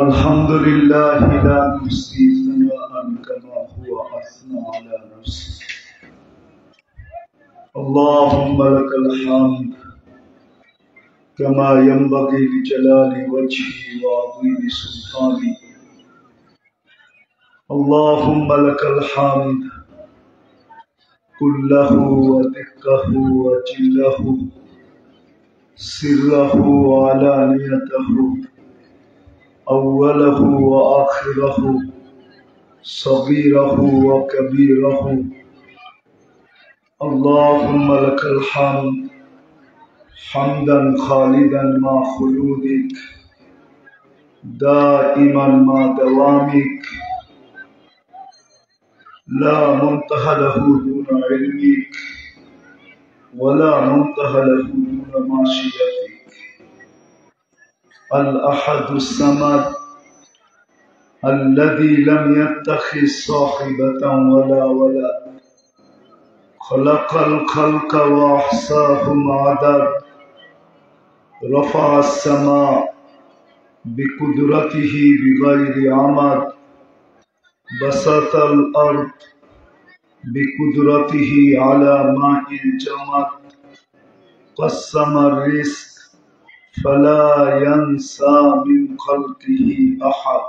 अल्हम्दुलिल्लाह ला नुहसी सनाअन कमा हुवा असना अला नफ्सी अल्लाहुम्मा लकल हम्द कमा यंबगी लिजलाली वजही व अज़ीमी सुल्तानी अल्लाहुम्मा लकल हम्द कुल्लहु व दिक्कहु व जिल्लहु सिर्रहु व अलानियतहु अव्वलहु व आखिरहु सगीरहु व कबीरहु अल्लाहुम्मा लकल हम्द हम्दन खालिदन मा खुलूदिक दाइमन मा दवामिक ला मुंतहा लहू दूना इल्मिक वला मुंतहा लहू दूना माशियतिक अल अहदुस समद अल्लज़ी लम यत्तखिज़ साहिबतन वला वलद खलक़ल खल्क़ व अहसाहुम अदद रफ़अ अस्समा बिकुदरतिही बिग़ैरि अमद बसतल अर्द बिकुदरतिही अला माइल जमद क़स्समर रिज़्क़ फला यंसा मिन ख़ल्क़िही अहद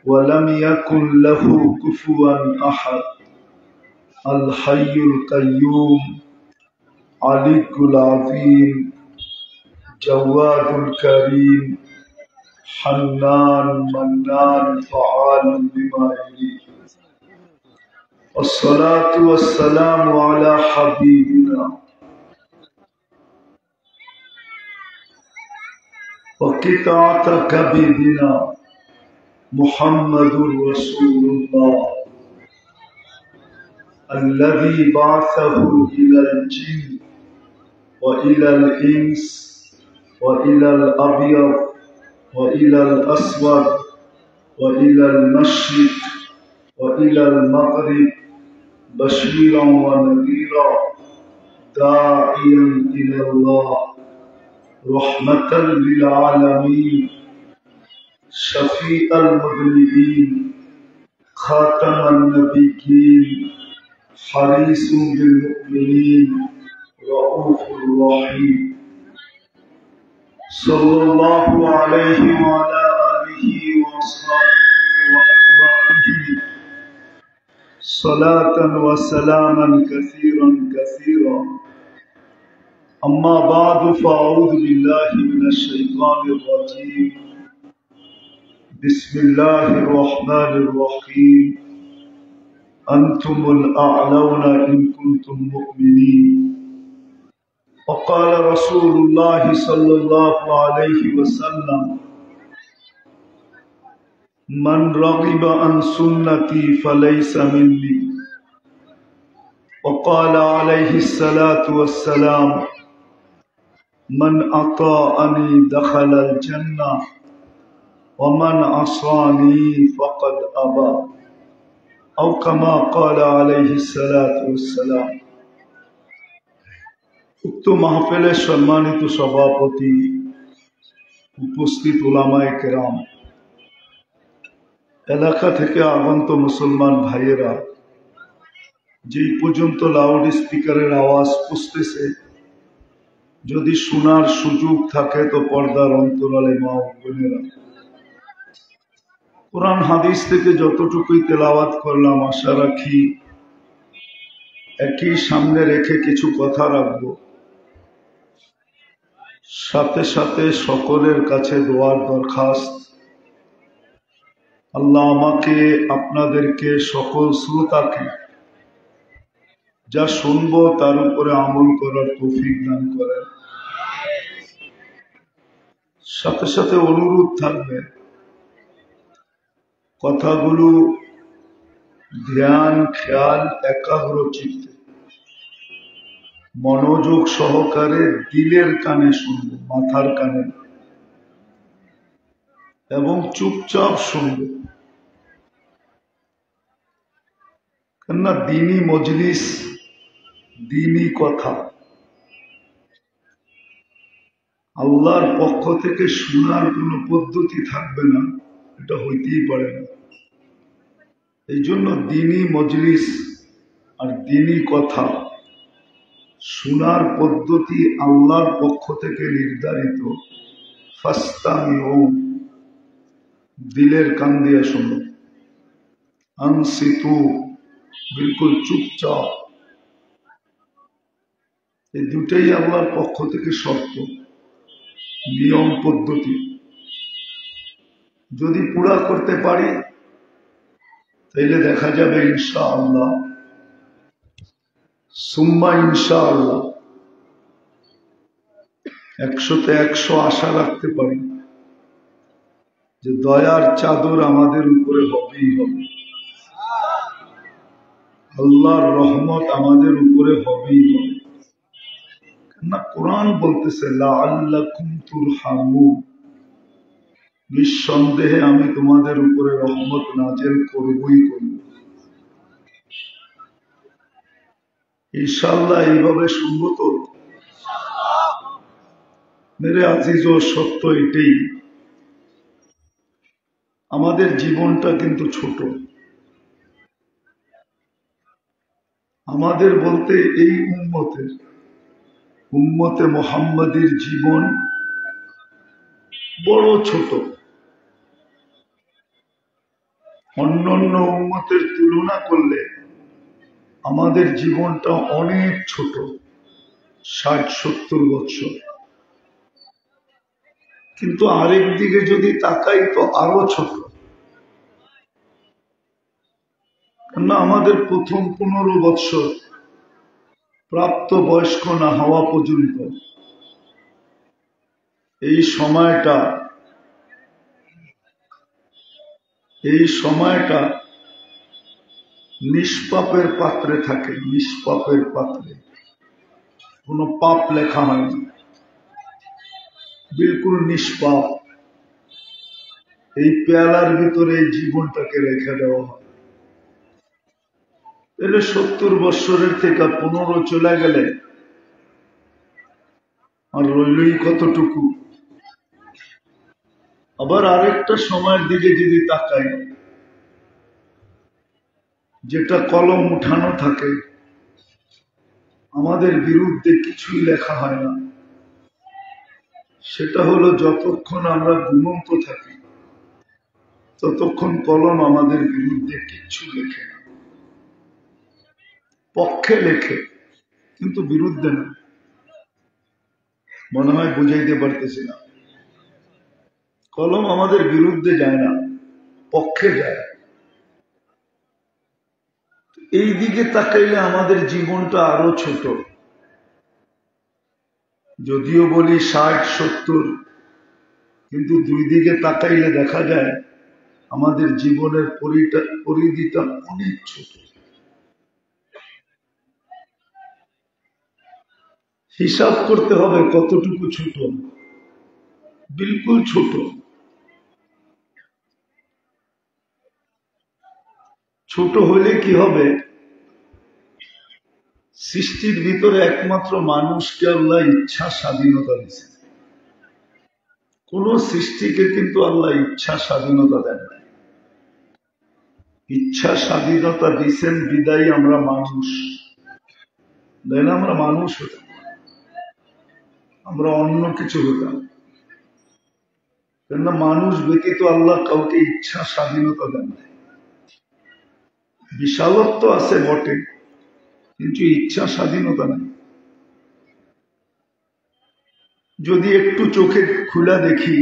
वलम यकुन लहू कुफ़ुवन अहद अल हय्युल क़य्यूम अलीकुल अज़ीम जव्वादुल करीम हन्नान मन्नान फ़आलुन लिमा युरीद अस्सलातु वस्सलामु अला हबीबिना व क़िताअत कबीबिना मुहम्मदुर रसूलुल्लाह अल्लज़ी बअसहु इलल जिन्न व इलल इंस व इलल अबयद व इलल अस्वद व इलल मशरिक़ व इलल मग़रिब बशीरन व नज़ीरा दाइयन इलल्लाह रहमतल लिल आलमीन शफ़ीअल मुज़निबीन खातमन नबिय्यीन हरीसुन बिल मुमिनीन रऊफ़ुर रहीम सल्लल्लाहु अलैहि व अला आलिहि व अस्हाबिहि व अत्बाइहि सलातन व सलामन कसीरन कसीरा अम्मा बादु फ़अऊज़ु बिल्लाहि मिनश शैतानिर रजीम बिस्मिल्लाहिर रहमानिर रहीम अंतुमुल अअलौना इन कुंतुम मुमिनीन वक़ाल रसूलुल्लाह सल्लल्लाहु अलैहि वसल्लम मन रग़िबा अन सुन्नती फ़लैसा मिन्नी वक़ाल अलैहि सलातु वस्सलाम मन अताअनी दख़लल जन्नह व मन असानी फ़क़द अबा औ कमा क़ाल अलैहि सलातु वस्सलाम। उक्त महफिले सम्मानित सभापति उपस्थित उलामाए केराम एलाका थेके आगন্ত मुसलमान भाइयेरा जे पर्यन्त लाउड स्पीकारेर आवाज पौঁছতেছে যদি শোনার সুযোগ থাকে তো পর্দার অন্তরালে মা ও বোনেরা কুরআন হাদিস থেকে যতটুকুই তেলাওয়াত করলাম আশা রাখি একই সামনে রেখে কিছু কথা রাখবো সাথে সাথে সকলের কাছে দোয়ার দরখাস্ত আল্লাহ আমাকে আপনাদেরকে সকল শ্রোতাকে যা শুনবো তার উপরে আমল করার তৌফিক দান করেন। সাথে সাথে অনুরোধ থাকবে কথাগুলো ধ্যান খেয়াল একাগ্র চিত্তে মনোযোগ সহকারে দিলের কানে শুনবো মাথার কানে এবং চুপচাপ শুনবো। কেননা দিনই মজলিস, দিনই কথা, আল্লাহর পক্ষ থেকে শোনার কোনো পদ্ধতি থাকবে না, এটা হইতেই পারে না। এই জন্য দিনই মজলিস আর দিনই কথা শোনার পদ্ধতি আল্লাহর পক্ষ থেকে নির্ধারিত। ফাস্তামিউ, দিলের কান দিয়ে শোনো। আনসিতু, বিলকুল চুপচাপ। এই দুটাই আল্লাহর পক্ষ থেকে শর্ত, নিয়ম পদ্ধতি। যদি পুরা করতে পারি তাইলে দেখা যাবে ইনশাআল্লাহ, সুম্মা ইনশাআল্লাহ 100-তে 100 আশা রাখতে পারি যে দয়ার চাদর আমাদের উপরে হবেই হবে, আল্লাহর রহমত আমাদের উপরে হবেই হবে। না, কোরআন বলতেছে লাআল্লাকুম তুরহামুন, নিঃসন্দেহে আমি তোমাদের উপরে রহমত নাজেল করবই করব। ইনশাআল্লাহ এইভাবে শুনবো তো? মেরে আজিজ ও সত্য এটাই, আমাদের জীবনটা কিন্তু ছোট। আমাদের বলতে এই উম্মতে মুহাম্মাদীর জীবন বড় ছোট। অন্যান্য উম্মতের তুলনা করলে আমাদের জীবনটা অনেক ছোট, 60-70 বছর। কিন্তু আরেক দিকে যদি তাকাই তো আরো ছোট। কেননা আমাদের প্রথম 15 বছর প্রাপ্ত বয়স্ক না হওয়া পর্যন্ত এই সময়টা নিষ্পাপের পাত্রে থাকে, নিষ্পাপের পাত্রে। কোনো পাপ লেখা হয় না, বিলকুল নিষ্পাপ। এই পেয়ালার ভিতরে এই জীবনটাকে রেখে দেওয়া হয়। তাহলে 70 বৎসরের থেকে 15 চলে গেলে আর রইলই কতটুকু? আবার আরেকটা সময়ের দিকে যদি তাকাই, যেটা কলম উঠানো থাকে, আমাদের বিরুদ্ধে কিছুই লেখা হয় না, সেটা হলো যতক্ষণ আমরা ঘুমন্ত থাকি ততক্ষণ কলম আমাদের বিরুদ্ধে কিচ্ছু লেখে না। পক্ষে লেখে কিন্তু বিরুদ্ধে না। মনে হয় বুঝাইতে পারতেছি না। কলম আমাদের বিরুদ্ধে যায় না, পক্ষে যায়। এই দিকে তাকাইলে আমাদের জীবনটা আরো ছোট। যদিও বলি 60-70, কিন্তু দুই দিকে তাকাইলে দেখা যায় আমাদের জীবনের পরিধিটা অনেক ছোট। হিসাব করতে হবে কতটুকু ছোট, বিলকুল ছোট। ছোট হলে কি হবে? সৃষ্টির ভিতরে একমাত্র মানুষকে আল্লাহ ইচ্ছা স্বাধীনতা দিয়েছে। কোন সৃষ্টিকে কিন্তু আল্লাহ ইচ্ছা স্বাধীনতা দেন না। ইচ্ছা স্বাধীনতা দিয়েছেন বিদায়ী আমরা মানুষ, তাই না? আমরা মানুষ হতাম, আমরা অন্য কিছু হতাম। কেননা মানুষ ব্যতীত আল্লাহ কাউকে ইচ্ছা স্বাধীনতা দেন না। বিশালত্ব আছে বটে, কিন্তু ইচ্ছা স্বাধীনতা নেই। যদি একটু চোখে খুলে দেখি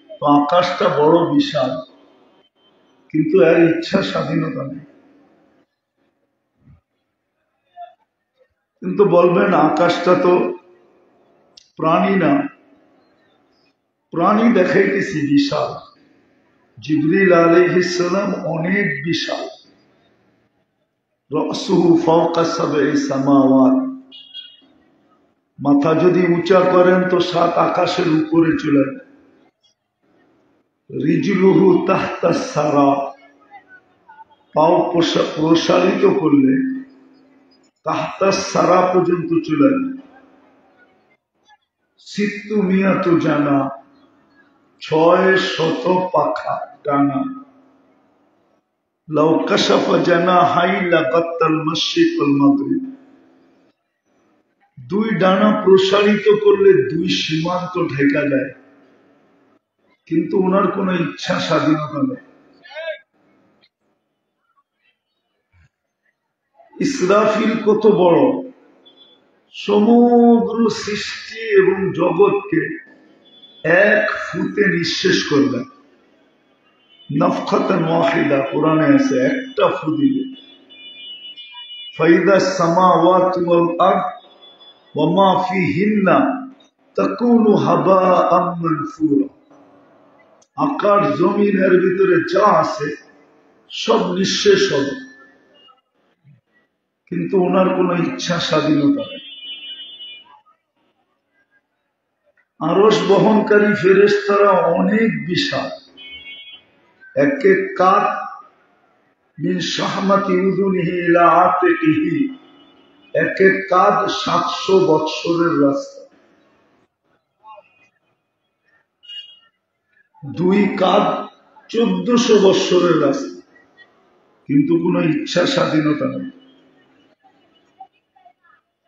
তো আকাশটা বড় বিশাল, কিন্তু এর ইচ্ছা স্বাধীনতা নেই। কিন্তু বলবেন আকাশটা তো প্রাণী না, প্রাণী দেখাইতেছি বিশাল। জিবরিল আলাইহিস সালাম অনেক বিশাল। রাসুহু ফাওকা সাবঈ সামাওয়াত, মাথা যদি উঁচা করেন তো 7 আকাশের উপরে চলে যায়। রিজলুহু তাহতা সারা, পাও প্রসারিত করলে তাহতা সারা পর্যন্ত চলে যায়। সিত্তু মিয়াতু জানা, 600 পাখা টানা। লাউ কাশাফা জানাহাই লাগাত্তাল মাশরিক ওয়াল মাগরিব। 2 ডানা প্রসারিত করলে 2 সীমান্ত ঢেকা যায়, কিন্তু ওনার কোন ইচ্ছা স্বাধীনতা নেই। ইসরাফিল কত বড়, সমগ্র সৃষ্টি এবং জগৎকে 1 ফুতে নিঃশেষ করবেন। নাফখাতান ওয়াহিদা কোরআনে আছে, একটা ফু দিলে ফাইদা সামাওয়াতু ওয়াল আরদ ওয়া মা ফিহিন্না তাকুনু হাবাআম মানসুরা। আকাশ জমিনের ভিতরে যা আছে সব নিঃশেষ হবে, কিন্তু ওনার কোন ইচ্ছা স্বাধীনতা নেই। আরশ বহনকারী ফেরেশতারা অনেক বিশাল, এক এক কাত মিন শাহমাতি উযুনিহি ইলা আতিকিহি, এক এক কাত 700 বৎসরের রাস্তা। 2 কাত 1400 বৎসরের রাস্তা, কিন্তু কোন ইচ্ছা স্বাধীনতা নেই।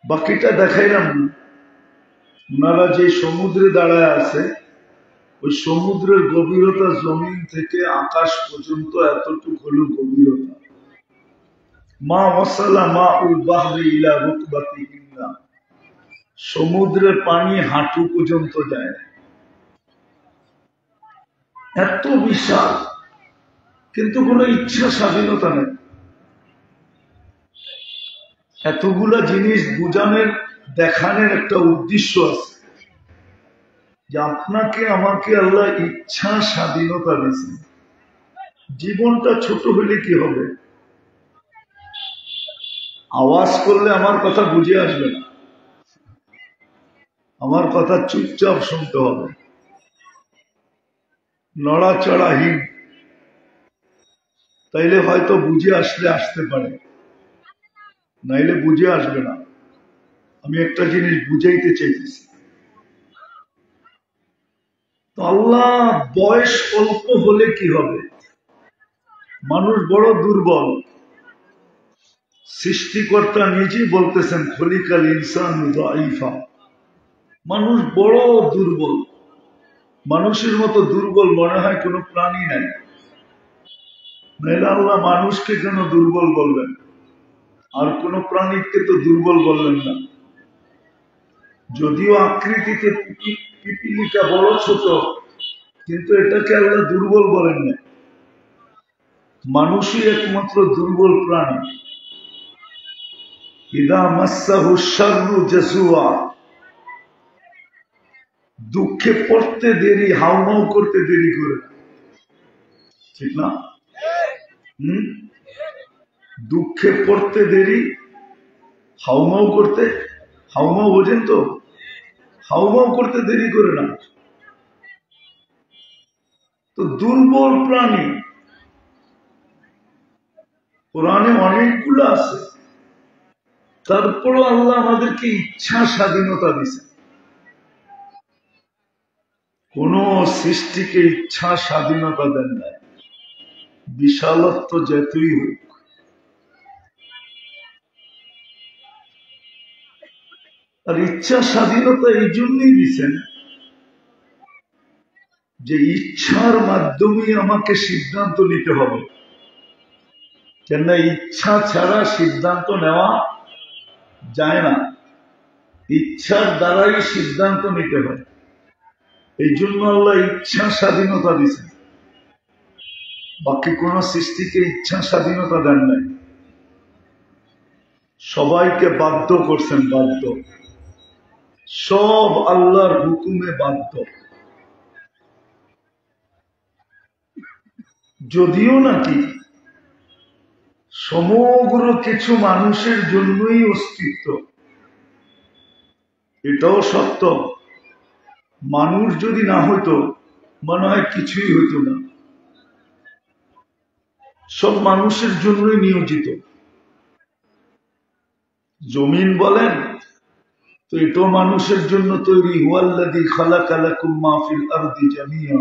বাকিটা দেখাইলাম না। ওনারা যে সমুদ্রে দাঁড়ায় আছে, ওই সমুদ্রের গভীরতা জমিন থেকে আকাশ পর্যন্ত এতটুকু হলো গভীরতা। মা ওয়াসালা মা উল বাহরি ইলা রুকবাতিহিন্না, সমুদ্রের পানি হাঁটু পর্যন্ত যায়, এত বিশাল, কিন্তু কোনো ইচ্ছা স্বাধীনতা নেই। এতগুলা জিনিস বুঝানোর দেখানোর একটা উদ্দেশ্য আছে, যে আপনাকে আমাকে আল্লাহ ইচ্ছা স্বাধীনতা দিয়েছেন। জীবনটা ছোট হলে কি হবে? আওয়াজ করলে আমার কথা বুঝে আসবে না, আমার কথা চুপচাপ শুনতে হবে, নড়াচড়াহীন, তাইলে হয়তো বুঝে আসলে আসতে পারে, নাইলে বুঝে আসবে না। আমি একটা জিনিস বুঝাইতে চাইতেছি। তো আল্লাহ বয়স অল্প হলে কি হবে? মানুষ বড় দুর্বল। সৃষ্টিকর্তা নিজেই বলতেছেন খলিকাল ইনসান যায়ীফা, মানুষ বড় দুর্বল। মানুষের মতো দুর্বল মনে হয় কোনো প্রাণী নাই। নাইলে আল্লাহ মানুষকে কেন দুর্বল বলবেন? আর কোন প্রাণীকে তো দুর্বল বললেন না। যদিও আকৃতিতে পিপিলিকা বড় ছোট, কিন্তু এটাকে আল্লাহ দুর্বল বলেন না। মানুষই একমাত্র দুর্বল প্রাণী। ইদা মাসসাহু শাররু জাজুয়া, দুঃখে পড়তে দেরি, হাউমাউ করতে দেরি করে, ঠিক না? দুঃখে পড়তে দেরি, হাউমাউ করতে, হাউমাউ বোঝেন তো, হাউমাউ করতে দেরি করে না। তো দুর্বল প্রাণী কোরআনে অনেকগুলো আছে, তারপরও আল্লাহ আমাদেরকে ইচ্ছা স্বাধীনতা দিয়েছে। কোন সৃষ্টিকে ইচ্ছা স্বাধীনতা দেন নাই, বিশালত্ব যতই হোক। আর ইচ্ছা স্বাধীনতা এই জন্যই দিচ্ছেন যে ইচ্ছার মাধ্যমে আমাকে সিদ্ধান্ত নিতে হবে। কেননা ইচ্ছা ছাড়া সিদ্ধান্ত নেওয়া যায় না, ইচ্ছার দ্বারাই সিদ্ধান্ত নিতে হয়। এই জন্য আল্লাহ ইচ্ছা স্বাধীনতা দিচ্ছেন, বাকি কোন সৃষ্টিকে ইচ্ছা স্বাধীনতা দেন নাই। সবাইকে বাধ্য করছেন, বাধ্য, সব আল্লাহর হুকুমে বাধ্য। যদিও নাকি সমগ্র কিছু মানুষের জন্যই অস্তিত্ব, এটাও সত্য। মানুষ যদি না হইতো মনে হয় কিছুই হইতো না। সব মানুষের জন্যই নিয়োজিত। জমিন বলেন তো এটাও মানুষের জন্য তৈরি। হুয়াল্লাযী খালাকা লাকুম মা ফিল আরদি জামিয়া,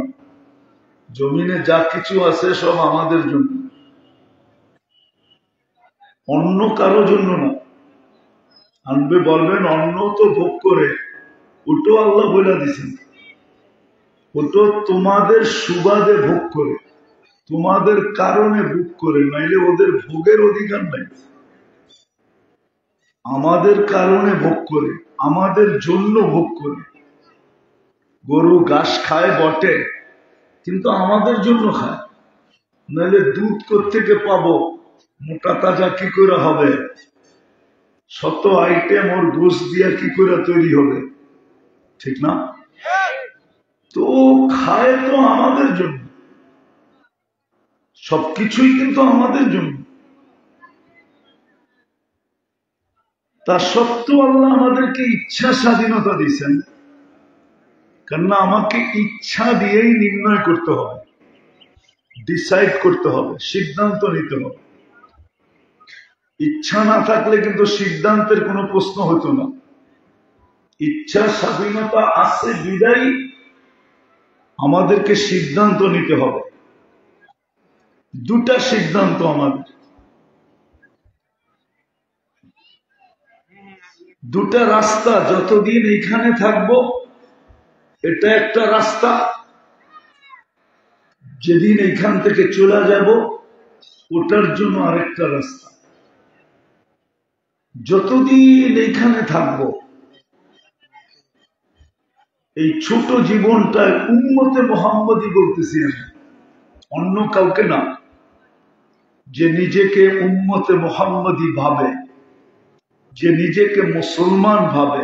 জমিনে যা কিছু আছে সব আমাদের জন্য, অন্য কারো জন্য না। আনবে বলবেন অন্য তো ভোগ করে, ওটাও আল্লাহ বলে দিছেন, ওটা তোমাদের সুবাদে ভোগ করে, তোমাদের কারণে ভোগ করে, নাইলে ওদের ভোগের অধিকার নাই। আমাদের কারণে ভোগ করে, আমাদের জন্য ভোগ করে। গরু ঘাস খায় বটে, কিন্তু আমাদের জন্য খায়, নাইলে দুধ কোত্থেকে পাবো, মোটা তাজা কি করে হবে, শত আইটেম ওর গোশ দিয়া কি করে তৈরি হবে, ঠিক না? তো খায় তো আমাদের জন্য, সবকিছুই কিন্তু আমাদের জন্য। তা সত্ত্বেও আল্লাহ আমাদেরকে ইচ্ছা স্বাধীনতা দিয়েছেন, কেননা আমাকে ইচ্ছা দিয়েই নির্ণয় করতে হবে, ডিসাইড করতে হবে, সিদ্ধান্ত নিতে হবে। ইচ্ছা না থাকলে কিন্তু সিদ্ধান্তের কোনো প্রশ্ন হতো না। ইচ্ছা স্বাধীনতা আছে বিদায়ী আমাদেরকে সিদ্ধান্ত নিতে হবে। দুটা সিদ্ধান্ত আমাদের, দুটা রাস্তা। যতদিন এইখানে থাকবো এটা একটা রাস্তা, যেদিন এইখান থেকে চলে যাব ওটার জন্য আরেকটা রাস্তা। যতদিন এইখানে থাকবো এই ছোট জীবনটায় উম্মতে মুহাম্মদী বলতেছি আমি, অন্য কাউকে না। যে নিজেকে উম্মতে মুহাম্মদী ভাবে, যে নিজেকে মুসলমান ভাবে,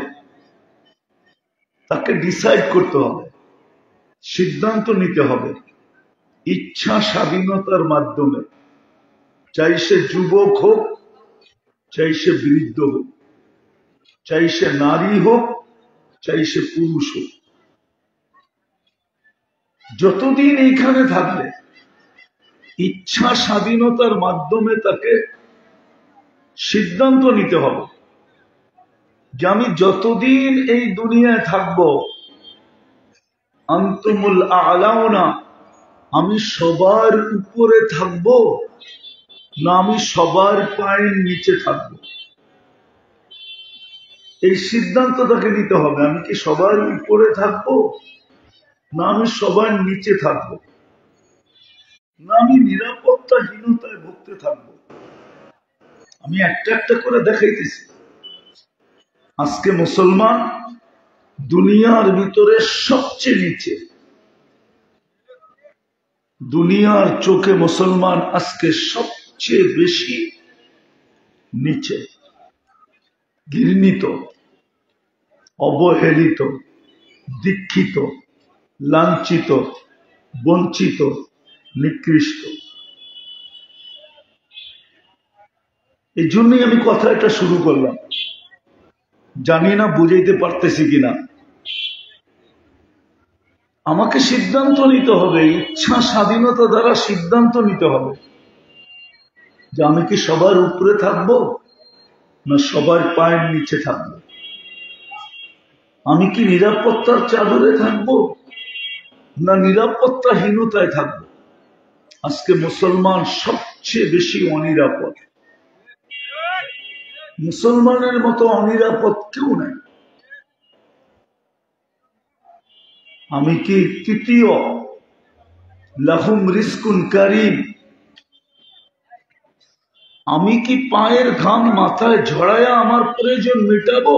তাকে ডিসাইড করতে হবে, সিদ্ধান্ত নিতে হবে ইচ্ছা স্বাধীনতার মাধ্যমে। চাই সে যুবক হোক, চাই সে বৃদ্ধ হোক, চাই সে নারী হোক, চাই সে পুরুষ হোক, যতদিন এইখানে থাকবে ইচ্ছা স্বাধীনতার মাধ্যমে তাকে সিদ্ধান্ত নিতে হবে যে আমি যতদিন এই দুনিয়ায় থাকব আনতুমুল আ'লাউনা, আমি সবার উপরে থাকব না আমি সবার পায়ের নিচে থাকব। এই সিদ্ধান্ত তাকে নিতে হবে, আমি কি সবার উপরে থাকব না আমি সবার নিচে থাকব, না আমি নিরাপত্তাহীনতায় ভুগতে থাকব। আমি একটা একটা করে দেখাইতেছি। আজকে মুসলমান দুনিয়ার ভিতরে সবচেয়ে নিচে, দুনিয়ার চোখে মুসলমান আজকে সবচেয়ে বেশি নিচে, ঘৃণিত, অবহেলিত, দীক্ষিত, লাঞ্ছিত, বঞ্চিত, নিকৃষ্ট। এই জন্যই আমি কথাটা শুরু করলাম, জানি না বুঝাইতে পারতেছি কিনা। আমাকে সিদ্ধান্ত নিতে হবে, ইচ্ছা স্বাধীনতা দ্বারা সিদ্ধান্ত নিতে হবে যে আমি কি সবার উপরে থাকব না সবার পায়ের নিচে থাকব, আমি কি নিরাপত্তার চাদরে থাকব না নিরাপত্তাহীনতায় থাকব। আজকে মুসলমান সবচেয়ে বেশি অনিরাপদ, মুসলমানের মতো অনিরাপদ কেউ নাই। আমি কি তৃতীয় লাহুম রিজকুন কারীম, আমি কি পায়ের ঘাম মাথায় ঝরায়া আমার প্রয়োজন মেটাবো,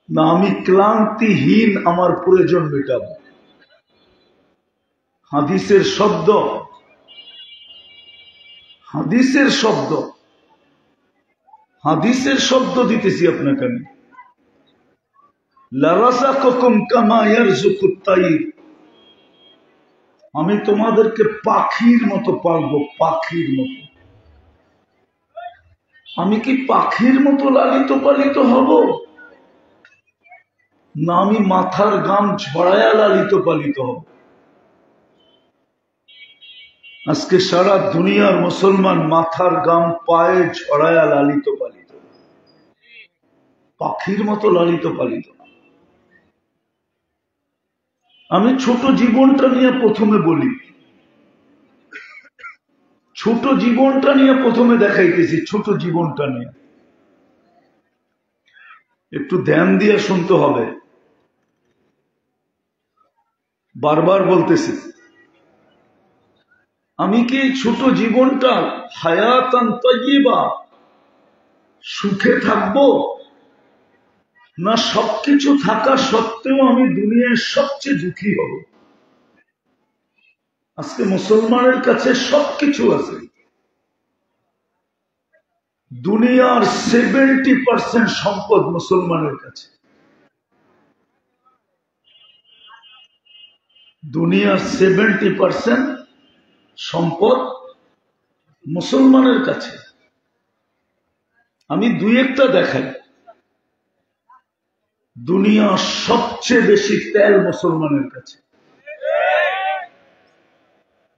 না আমি ক্লান্তিহীন আমার প্রয়োজন মেটাবো। হাদিসের শব্দ, হাদিসের শব্দ, হাদিসের শব্দ দিতেছি আপনাকে আমি। লারাযাকাকুম কামা ইয়ারযুকুত তাইর, আমি তোমাদেরকে পাখির মতো পালবো, পাখির মতো। আমি কি পাখির মতো লালিত পালিত হব না আমি মাথার ঘাম ঝরায়া লালিত পালিত হব। আজকে সারা দুনিয়ার মুসলমান মাথার গাম পায়ে ছড়ায়া লালিত পালিত, পাখির মতো লালিত পালিত। আমি ছোট জীবনটা নিয়ে প্রথমে বলি, ছোট জীবনটা নিয়ে প্রথমে দেখাইতেছি, ছোট জীবনটা নিয়ে একটু ধ্যান দিয়ে শুনতে হবে। বারবার বলতেছি, আমি কি ছোট জীবনটা হায়াতান তাইয়্যিবা সুখে থাকবো, না সবকিছু থাকা সত্ত্বেও আমি দুনিয়ার সবচেয়ে দুঃখী হব? আজকে মুসলমানের কাছে সবকিছু আছে, দুনিয়ার 70% সম্পদ মুসলমানের কাছে, দুনিয়ার 70% সম্পদ মুসলমানের কাছে। আমি দুই একটা দেখাই। দুনিয়ার সবচেয়ে বেশি তেল মুসলমানের কাছে,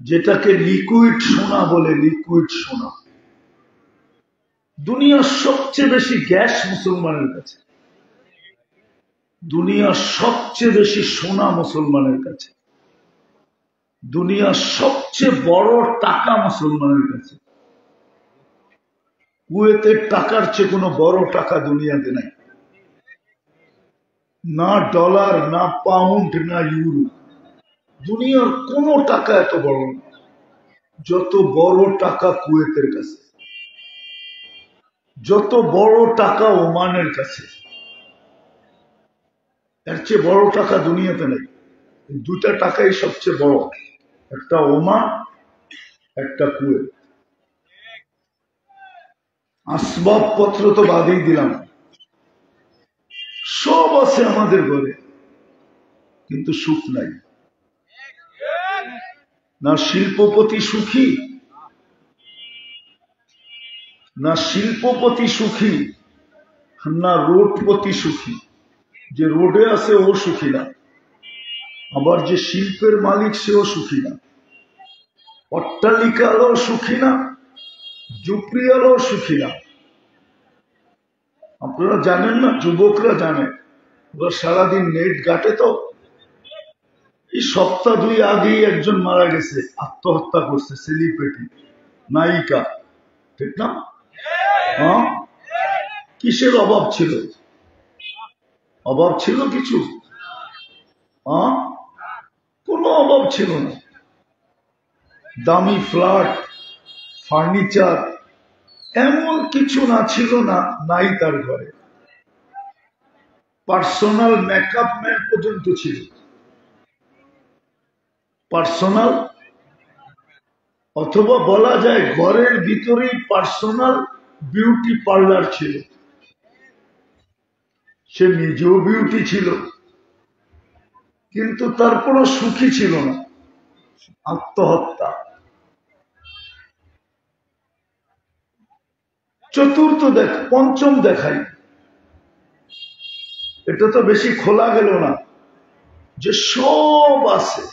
যেটাকে লিকুইড সোনা বলে, লিকুইড সোনা। দুনিয়ার সবচেয়ে বেশি গ্যাস মুসলমানের কাছে, দুনিয়ার সবচেয়ে বেশি সোনা মুসলমানের কাছে, দুনিয়ার সবচেয়ে বড় টাকা মুসলমানের কাছে। কুয়েতের টাকার চেয়ে কোনো বড় টাকা দুনিয়াতে নাই, না ডলার, না পাউন্ড, না ইউরো। দুনিয়ার কোন টাকা এত বড় না যত বড় টাকা কুয়েতের কাছে, যত বড় টাকা ওমানের কাছে। এর চেয়ে বড় টাকা দুনিয়াতে নেই। দুটা টাকাই সবচেয়ে বড়, একটা ওমান, একটা কুয়েত। আসবাবপত্র তো বাদই দিলাম, সব আছে আমাদের ঘরে, কিন্তু সুখ নাই। না শিল্পপতি সুখী, না শিল্পপতি সুখী, না রোডপতি সুখী। যে রোডে আছে ও সুখী না, আবার যে শিল্পের মালিক সেও সুখী না, অট্টালিকারও সুখী না, জুপরিয়ারও সুখী না। আপনারা জানেন না, যুবকরা জানে, ওরা সারাদিন নেট ঘাটে। তো এই সপ্তাহ দুই আগেই একজন মারা গেছে, আত্মহত্যা করছে, সেলিব্রিটি নায়িকা, ঠিক না? হ্যাঁ, কিসের অভাব ছিল? অভাব ছিল কিছু? হ্যাঁ, কোনো অভাব ছিল না। দামি ফ্ল্যাট, ফার্নিচার, এমন কিছু না ছিল না নাই তার ঘরে। পার্সোনাল মেকআপ ম্যান পর্যন্ত ছিল, পার্সোনাল, অথবা বলা যায় ঘরের ভিতরেই পার্সোনাল বিউটি পার্লার ছিল। সে নিজেও বিউটি ছিল, কিন্তু তারপরও সুখী ছিল না। আত্মহত্যা। চতুর্থ পঞ্চম দেখাই, এটা তো বেশি খোলা গেল না, যে সব আছে।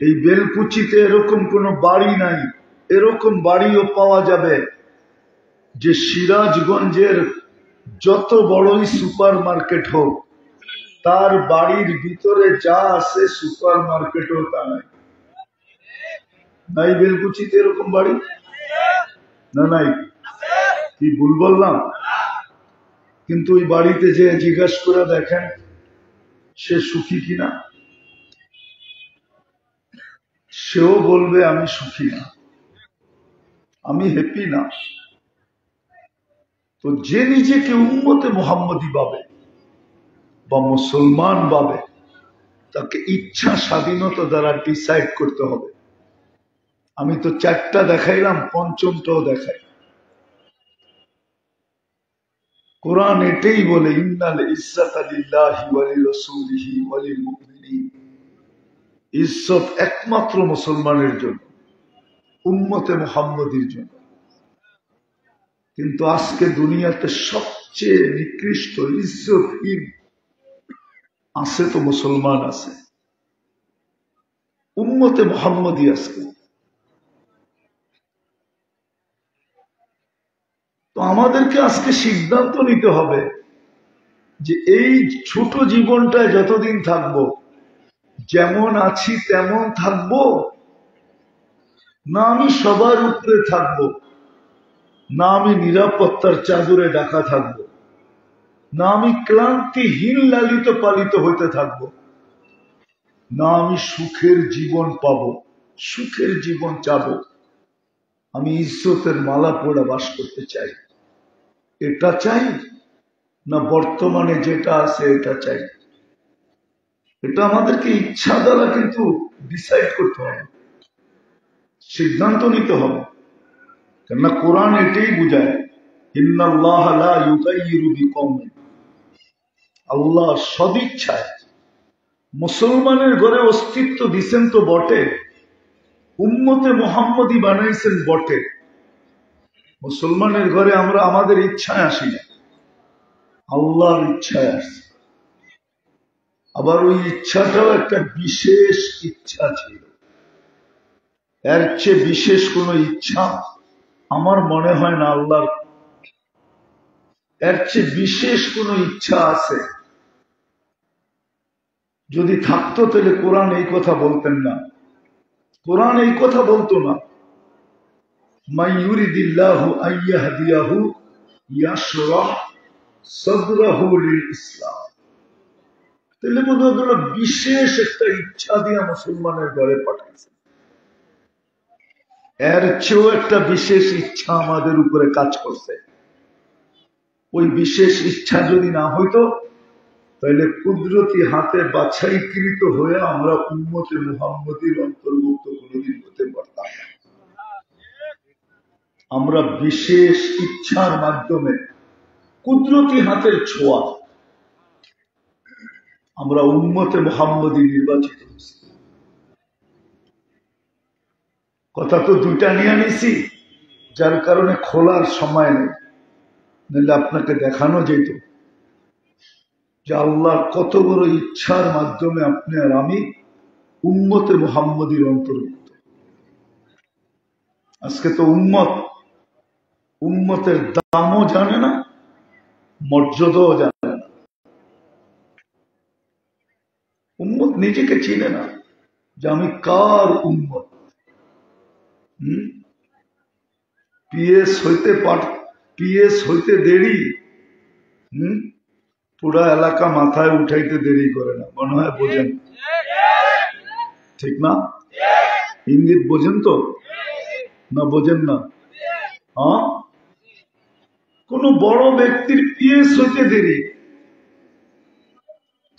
এই বেলকুচিতে এরকম কোন বাড়ি নাই, এরকম বাড়িও পাওয়া যাবে যে সিরাজগঞ্জের যত বড়ই সুপার মার্কেট হোক, তার বাড়ির ভিতরে যা আছে সুপার মার্কেটও তা নাই। নাই বেলকুচিতে এরকম বাড়ি? না নাই? কি ভুল বললাম? কিন্তু ওই বাড়িতে যে জিজ্ঞাসা করে দেখেন সে সুখী কিনা, সেও বলবে আমি সুখী না, আমি হ্যাপি না। তো যে নিজেকে উম্মতে মুহাম্মদী ভাবে বা মুসলমান ভাবে, তাকে ইচ্ছা স্বাধীনতা দ্বারা ডিসাইড করতে হবে। আমি তো চারটা দেখাইলাম, পঞ্চমটাও দেখাই। কোরআন এটাই বলে, ইন্নাল ইজ্জাতা লিল্লাহি ওয়া লিরাসূলিহি ওয়া লিল মুমিনিন। ইজ্জত একমাত্র মুসলমানের জন্য, উম্মতে মুহাম্মদীর জন্য। কিন্তু আজকে দুনিয়াতে সবচেয়ে নিকৃষ্ট ইজ্জতহীন আছে তো মুসলমান আছে। উম্মতে মুহাম্মদী আজকে। তো আমাদেরকে আজকে সিদ্ধান্ত নিতে হবে যে এই ছোট জীবনটায় যতদিন থাকবো, যেমন আছি তেমন থাকবো, না আমি সবার উপরে থাকবো, না আমি নিরাপত্তার চাদরে ঢাকা থাকবো, না আমি ক্লান্তিহীন লালিত পালিত হইতে থাকবো, না আমি সুখের জীবন পাবো, সুখের জীবন চাবো। আমি ইজ্জতের মালা পড়ে বাস করতে চাই, এটা চাই না বর্তমানে যেটা আছে এটা চাই। এটা আমাদেরকে ইচ্ছা দ্বারা কিন্তু ডিসাইড করতে হবে, সিদ্ধান্ত নিতে হবে। কেননা কোরআন এটাই বুঝায়, ইন্নাল্লাহা লা ইউগাইয়িরু বিকওমিন, আল্লাহ সদিচ্ছায় মুসলমানের ঘরে অস্তিত্ব দিছেন তো বটে, উম্মতে মুহাম্মদী বানাইছেন বটে। মুসলমানের ঘরে আমরা আমাদের ইচ্ছায় আসি না, আল্লাহর ইচ্ছায় আসি। আবার ওই ইচ্ছাটাও একটা বিশেষ ইচ্ছা ছিল। এর চেয়ে বিশেষ কোন ইচ্ছা আমার মনে হয় না আল্লাহর। এর চেয়ে বিশেষ কোন ইচ্ছা আছে? যদি থাকতো তাহলে কোরআন এই কথা বলতেন না, কোরআন এই কথা বলতো না, মান ইউরিদিল্লাহু আন ইয়াহদিয়াহু ইয়াশরাহ সাদরাহু লিল ইসলাম। তাহলে বোধহয় হলো বিশেষ একটা ইচ্ছা দিয়ে মুসলমানের ঘরে পাঠাইছে। এর চেয়েও একটা বিশেষ ইচ্ছা আমাদের উপরে কাজ করছে। ওই বিশেষ ইচ্ছা যদি না হইতো তাহলে কুদরতি হাতে বাছাইকৃত হয়ে আমরা উম্মতে মুহাম্মদীর অন্তর্ভুক্ত কোনদিন হতে পারতাম না। আমরা বিশেষ ইচ্ছার মাধ্যমে কুদরতি হাতের ছোঁয়া আমরা উম্মতে মুহাম্মদী নির্বাচিত হয়েছি। কথা তো দুইটা নিয়ে নিছি, যার কারণে খোলার সময় নেই, নাহলে আপনাকে দেখানো যেত যে আল্লাহর কত বড় ইচ্ছার মাধ্যমে আপনি আর আমি উম্মতে মুহাম্মদীর অন্তর্ভুক্ত। আজকে তো উম্মতের দামও জানে না, মর্যাদাও জানে না। উম্মত নিজেকে চিনে না যে আমি কার উম্মত। পিএস হইতে দেরি, পুরা এলাকা মাথায় উঠাইতে দেরি করে না, মনে হয় বোঝেন, ঠিক না? ইঙ্গিত বোঝেন তো না? বোঝেন না? হ্যাঁ, কোন বড় ব্যক্তির পিএস হইতে দেরি,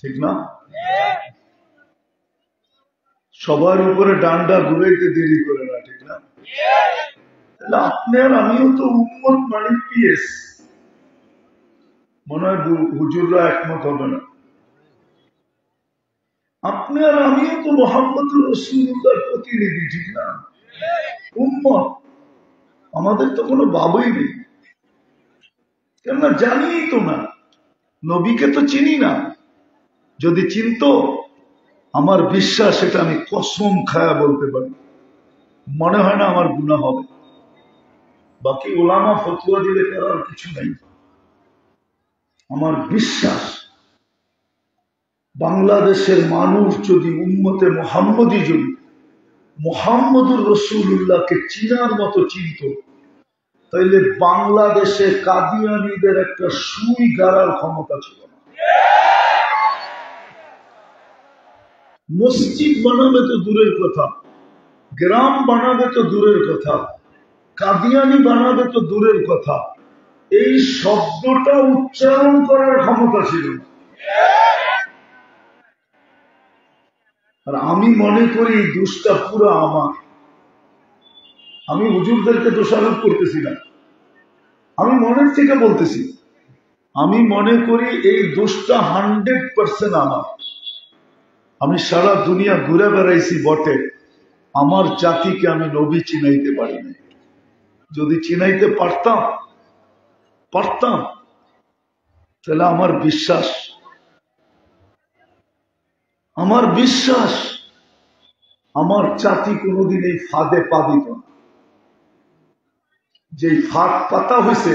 ঠিক না? সবার উপরে ডান্ডা ঘুরাইতে দেরি করে না, ঠিক না? আপনি আর আমিও তো উম্মত মানে পিএস। মনে হয় হুজুররা একমত হবে না। আপনি আর আমিও তো মুহাম্মদুর রাসূলুল্লাহর প্রতিনিধি, ঠিক না? উম্মত, আমাদের তো কোনো ভাবই নেই, কেননা জানি তো না, নবীকে তো চিনি না। যদি চিনতো, আমার বিশ্বাস, এটা আমি কসম খায়া বলতে পারি, মনে হয় না আমার গুনাহ হবে। বাকি ওলামা ফতোয়া দিলে করার কিছু নাই। আমার বিশ্বাস, বাংলাদেশের মানুষ যদি উম্মতে মুহাম্মদী যদি মুহাম্মদুর রাসূলুল্লাহকে চিনার মতো চিনত, তাইলে বাংলাদেশে কাদিয়ানীদের একটা সুই গাড়ার ক্ষমতা ছিল না। মসজিদ বানাবে তো দূরের কথা, গ্রাম বানাবে তো দূরের কথা, কাদিয়ানী বানাবে তো দূরের কথা, এই শব্দটা উচ্চারণ করার ক্ষমতা ছিল না। আর আমি মনে করি এই দোষটা পুরো আমার। আমি হুজুরদেরকে দোষারোপ করতেছি না, আমি মনের থেকে বলতেছি। আমি মনে করি এই দোষটা 100% আমার। আমি সারা দুনিয়া ঘুরে বেড়াইছি বটে, আমার জাতিকে আমি নবী চিনাইতে পারি না। যদি চিনাইতে পারতাম তাহলে আমার বিশ্বাস আমার জাতি কোনোদিন এই ফাঁদে পা দিত না। যে ফাঁদ পাতা হয়েছে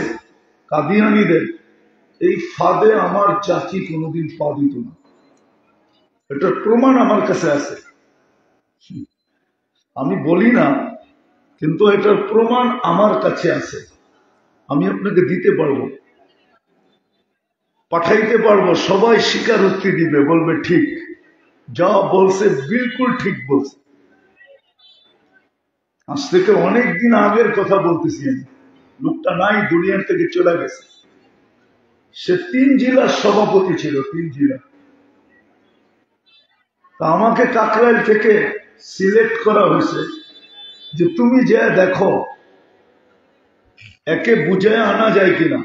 কাদিয়ানীদের, এই ফাঁদে আমার জাতি কোনোদিন পা দিত না। এটার প্রমাণ আমার কাছে আছে। আমি বলি না, কিন্তু এটার প্রমাণ আমার কাছে আছে। আমি আপনাকে দিতে পারবো, পাঠাইতে পারবো। সবাই স্বীকারোক্তি দিবে, বলবে ঠিক, যা বলছে বিলকুল ঠিক বলছে। আজ থেকে অনেক দিন আগের কথা বলতেছি আমি। লোকটা নাই, দুনিয়ার থেকে চলে গেছে। সে 3 জেলার সভাপতি ছিল, 3 জেলা। তা আমাকে কাকরাইল থেকে সিলেক্ট করা হয়েছে যে তুমি যে দেখো একে বুঝায় আনা যায় কিনা।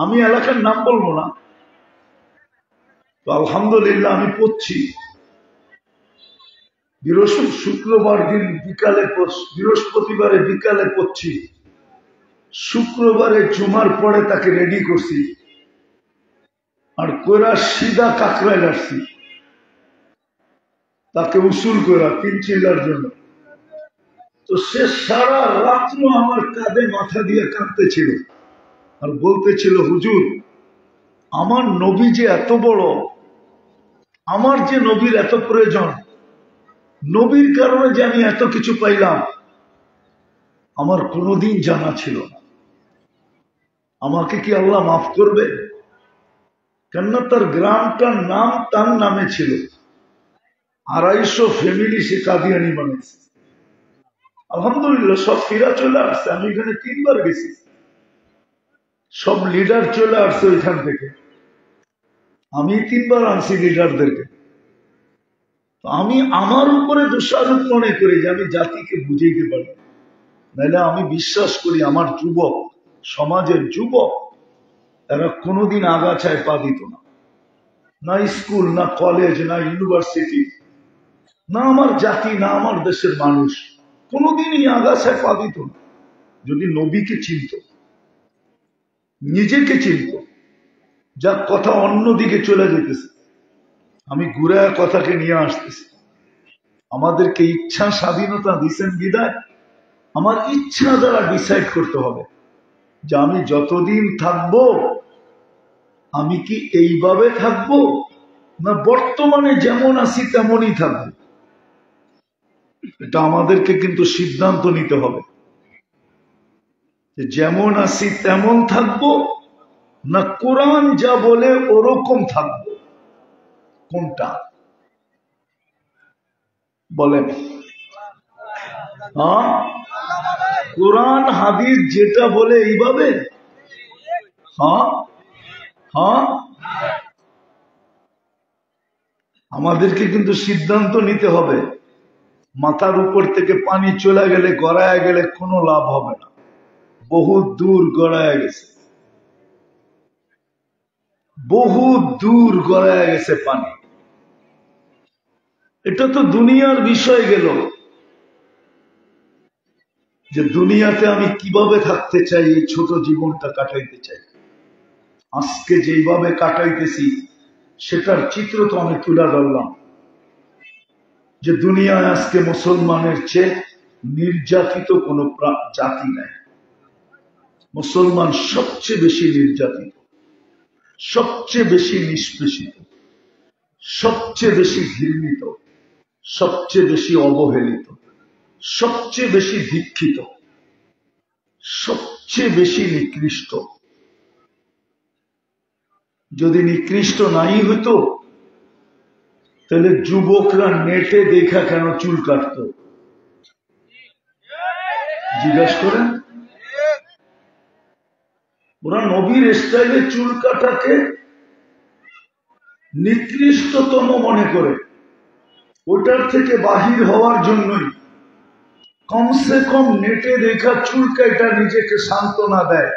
আমি এলাকার নাম বলবো না। তো আলহামদুলিল্লাহ আমি পড়ছি, শুক্রবার দিন বিকালে, বৃহস্পতিবারে বিকালে পড়ছি, শুক্রবারে জুমার পরে তাকে রেডি করছি, আর কোরা সিধা কাকরাইল আসছি তাকে উসুল করা 3 চিল্লার জন্য। তো সে সারা রাত্র আমার কাঁধে মাথা দিয়ে কাঁদতেছিল আর বলতেছিল, হুজুর আমার নবী যে এত বড়, আমার যে নবীর এত প্রয়োজন, নবীর কারণে যে আমি এত কিছু পাইলাম, আমার কোনোদিন জানা ছিল না। আমাকে কি আল্লাহ মাফ করবে? কেননা তার গ্রামটার নাম তার নামে ছিল। 250 ফ্যামিলি সে কাদিয়ানি বানিয়েছে। আলহামদুলিল্লাহ সব ফিরা চলে আসছে। আমি এখানে 3 বার গেছি, সব লিডার চলে আসছে ওইখান থেকে। আমি 3 বার আনছি লিডারদেরকে। আমি আমার উপরে দোষারোপ মনে করি যে আমি জাতিকে বুঝাইতে পারি। নাহলে আমি বিশ্বাস করি আমার যুবক, সমাজের যুবক, এরা কোনোদিন আগাছায় পা দিত না। না স্কুল, না কলেজ, না ইউনিভার্সিটি, না আমার জাতি, না আমার দেশের মানুষ কোনোদিনই আগাছায় পা দিত না। যদি নবীকে চিনত, নিজেকে চিনত। যার কথা অন্যদিকে চলে যেতেছে, আমি ঘুরে কথাকে নিয়ে আসতেছি। আমাদেরকে ইচ্ছা স্বাধীনতা দিচ্ছেন বিদায়, আমার ইচ্ছা দ্বারা ডিসাইড করতে হবে যে আমি যতদিন থাকব, আমি কি এইভাবে থাকব, না বর্তমানে যেমন আছি তেমনই থাকব। এটা আমাদেরকে কিন্তু সিদ্ধান্ত নিতে হবে যে যেমন আছি তেমন থাকব, না কোরআন যা বলে ওরকম থাকব। কোনটা বলেন? হ্যাঁ, কোরআন হাদিস যেটা বলে এইভাবে। হ্যাঁ হ্যাঁ, আমাদেরকে কিন্তু সিদ্ধান্ত নিতে হবে। মাথার উপর থেকে পানি চলে গেলে, গড়ায় গেলে কোনো লাভ হবে না। বহু দূর গড়ায় গেছে, বহু দূর গড়ায় গেছে পানি। এটা তো দুনিয়ার বিষয় গেল, যে দুনিয়াতে আমি কিভাবে থাকতে চাই, এই ছোট জীবনটা কাটাইতে চাই। আজকে যেভাবে কাটাইতেছি সেটার চিত্র তো আমি তুলে ধরলাম, যে দুনিয়ায় আজকে মুসলমানের চেয়ে নির্যাতিত কোনো জাতি নাই। মুসলমান সবচেয়ে বেশি নির্যাতিত, সবচেয়ে বেশি নিষ্পেষিত, সবচেয়ে বেশি ঘৃণিত, সবচেয়ে বেশি অবহেলিত, সবচেয়ে বেশি দীক্ষিত, সবচেয়ে বেশি নিকৃষ্ট। যদি নিকৃষ্ট নাই হইতো তাহলে যুবকরা নেটে দেখা কেন চুল কাটত? জিজ্ঞাসা করেন। ওরা নবীর স্টাইলে চুল কাটাকে নিকৃষ্টতম মনে করে। ওটার থেকে বাহির হওয়ার জন্যই কমসে কম নেটে দেখা চুল কাটা নিজেকে সান্ত্বনা দেয়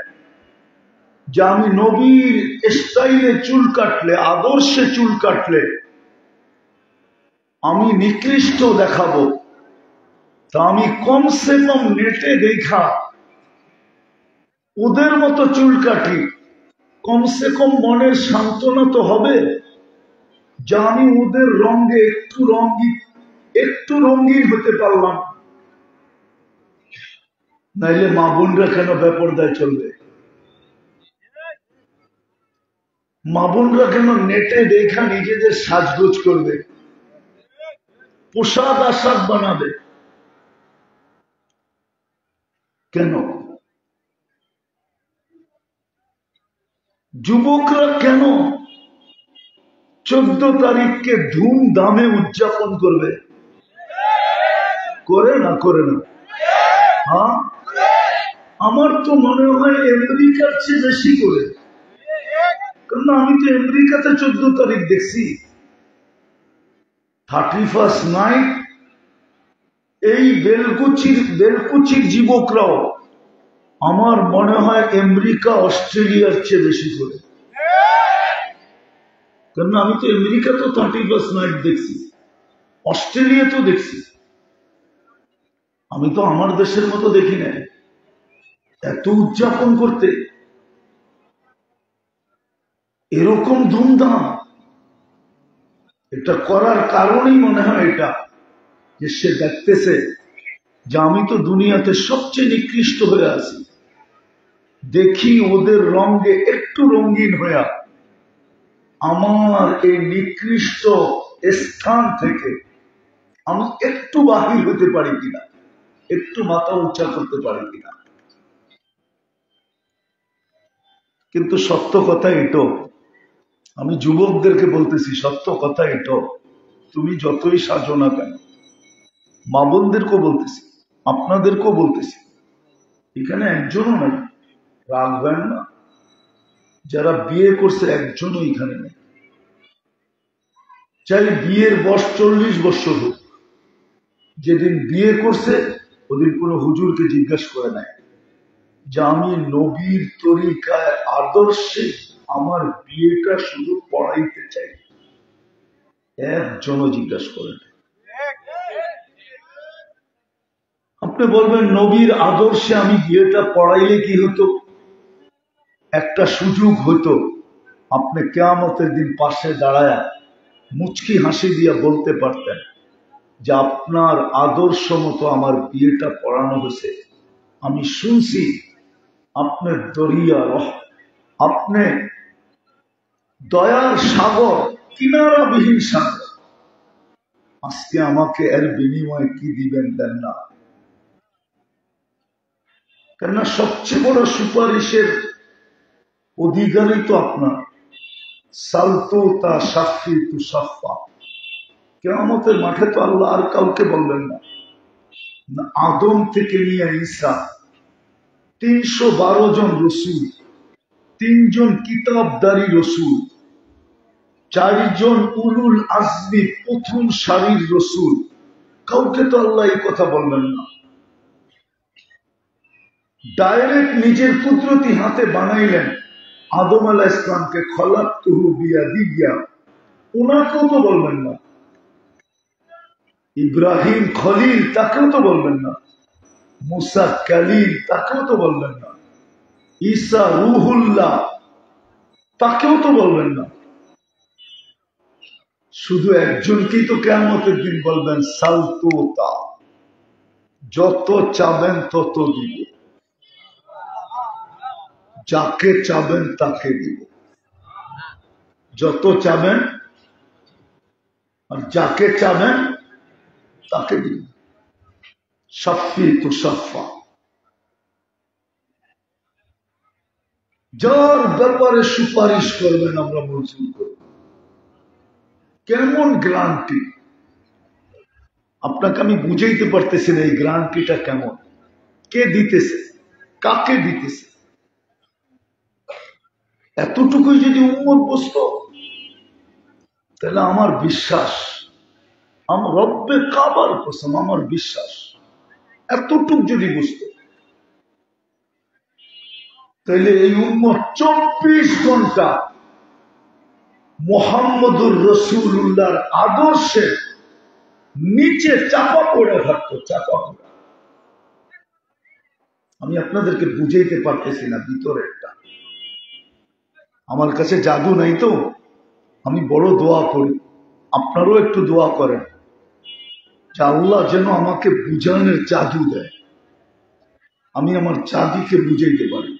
যে আমি নবীর স্টাইলে চুল কাটলে, আদর্শে চুল কাটলে আমি নিকৃষ্ট দেখাবো। তা আমি কমসে কম নেটে দেখা ওদের মতো চুল কাটি, কমসে কম মনের সান্ত্বনা তো হবে যে আমি ওদের রঙে একটু একটু রঙিন হতে পারলাম, নাইলে মা বোনরা কেন বেপরদায় চলবে? মা বোনরা কেন নেটে দেখা নিজেদের সাজগোজ করবে, পোশাক আশাক বানাবে? কেন? যুবকরা কেন 14 তারিখকে ধুমধামে উদযাপন করবে? করে না? করে না? হ্যাঁ, আমার তো মনে হয় আমেরিকার চেয়ে বেশি করে। কারণ আমি তো আমেরিকাতে 14 তারিখ দেখছি, 31st নাইট এই বেলকুচির যুবকরাও আমার মনে হয় আমেরিকা অস্ট্রেলিয়ার চেয়ে বেশি করে। কারণ আমি তো আমেরিকাতেও 31st নাইট দেখছি, অস্ট্রেলিয়াতেও দেখছি। আমি তো আমার দেশের মতো দেখি না এত উদযাপন করতে, এরকম ধুমধাম। এটা করার কারণেই মনে হয় এটা, যে সে দেখতেছে যে আমি তো দুনিয়াতে সবচেয়ে নিকৃষ্ট হয়ে আছি, দেখি ওদের রঙে একটু রঙিন হইয়া আমার এই নিকৃষ্ট স্থান থেকে আমি একটু বাহির হতে পারি কিনা, একটু মাথা উঁচা করতে পারি কিনা। কিন্তু সত্য কথা এটো, আমি যুবকদেরকে বলতেছি, সত্য কথা এটো, তুমি যতই সাজো না কেন, মা বোনদেরকেও বলতেছি, আপনাদেরকেও বলতেছি, এখানে একজনও নাই, রাখবেন না। যারা বিয়ে করছে একজনও এখানে নেই। চাই বিয়ের বয়স 40 বছর হোক, যেদিন বিয়ে করছে ওদিন কোনো হুজুরকে জিজ্ঞাসা করে নাই যে আমি নবীর তরিকায় আদর্শে আমার বিয়েটা শুধু পড়াইতে চাই, একজনও জিজ্ঞাসা করে নাই। আপনি বলবেন নবীর আদর্শে আমি বিয়েটা পড়াইলে কি হতো? একটা সুযোগ হতো, আপনি কিয়ামতের দিন পাশে দাঁড়ায় মুচকি হাসি দিয়ে বলতে পারতেন যে আপনার আদর্শ মতো আমার বিয়েটা পড়ানো হয়েছে, আমি শুনছি আপনার দরিয়া আপনি দয়ার সাগর, কিনারাবিহীন সাগর, আজকে আমাকে এর বিনিময়ে কি দিবেন দেন না। কেননা সবচেয়ে বড় সুপারিশের অধিকারী তো আপনার। সালতু তা সাফি তু সাফা, কিয়ামতের মাঠে তো আল্লাহ আর কাউকে বলবেন না। আদম থেকে নিয়ে ঈসা 312 জন রসুল, 3 জন কিতাবদারী রসুল, 4 জন উলুল আজমি প্রথম সারির রসুল, কাউকে তো আল্লাহ এই কথা বলবেন না। ডাইরেক্ট নিজের কুদরতি হাতে বানাইলেন আদম আলাইহিস সালামকে, খলাকতুহু বিয়াদিয়া, ওনাকেও তো বলবেন না। ইব্রাহিম খলিল, তাকেও তো বলবেন না। মুসা কালিম, তাকেও তো বলবেন না। ঈসা রুহুল্লাহ, তাকেও তো বলবেন না। শুধু একজনকেই তো কিয়ামতের দিন বলবেন সালতুতা, যত চাবেন তত দিব, যাকে চাবেন তাকে দিব। যত চাবেন আর যাকে চাবেন তাকে দিব। সাফি তু সাফা, যার ব্যাপারে সুপারিশ করবেন আমরা মঞ্জুর করব। কেমন গ্যারান্টি? আপনাকে আমি বুঝাইতে পারতেছি না এই গ্যারান্টিটা কেমন, কে দিতেছে, কাকে দিতেছে। এতটুকুই যদি উম্মত বুঝতো, তাহলে আমার বিশ্বাস, আমার রব্বে কাবার কসম, আমার বিশ্বাস এতটুক যদি বুঝতো, তাহলে এই উম্মত 24 ঘন্টা মুহাম্মদুর রাসূলুল্লাহর আদর্শে নিচে চাপা পড়ে থাকতো, চাপা পড়ে। আমি আপনাদেরকে বুঝাইতে পারতেছি না ভিতরেরটা। আমার কাছে জাদু নাই তো, আমি বড় দোয়া করি, আপনারাও একটু দোয়া করেন। যে আল্লাহ যেন আমাকে বুঝানোর জাদু দেয়, আমি আমার জাদিকে বুঝাইতে পারি।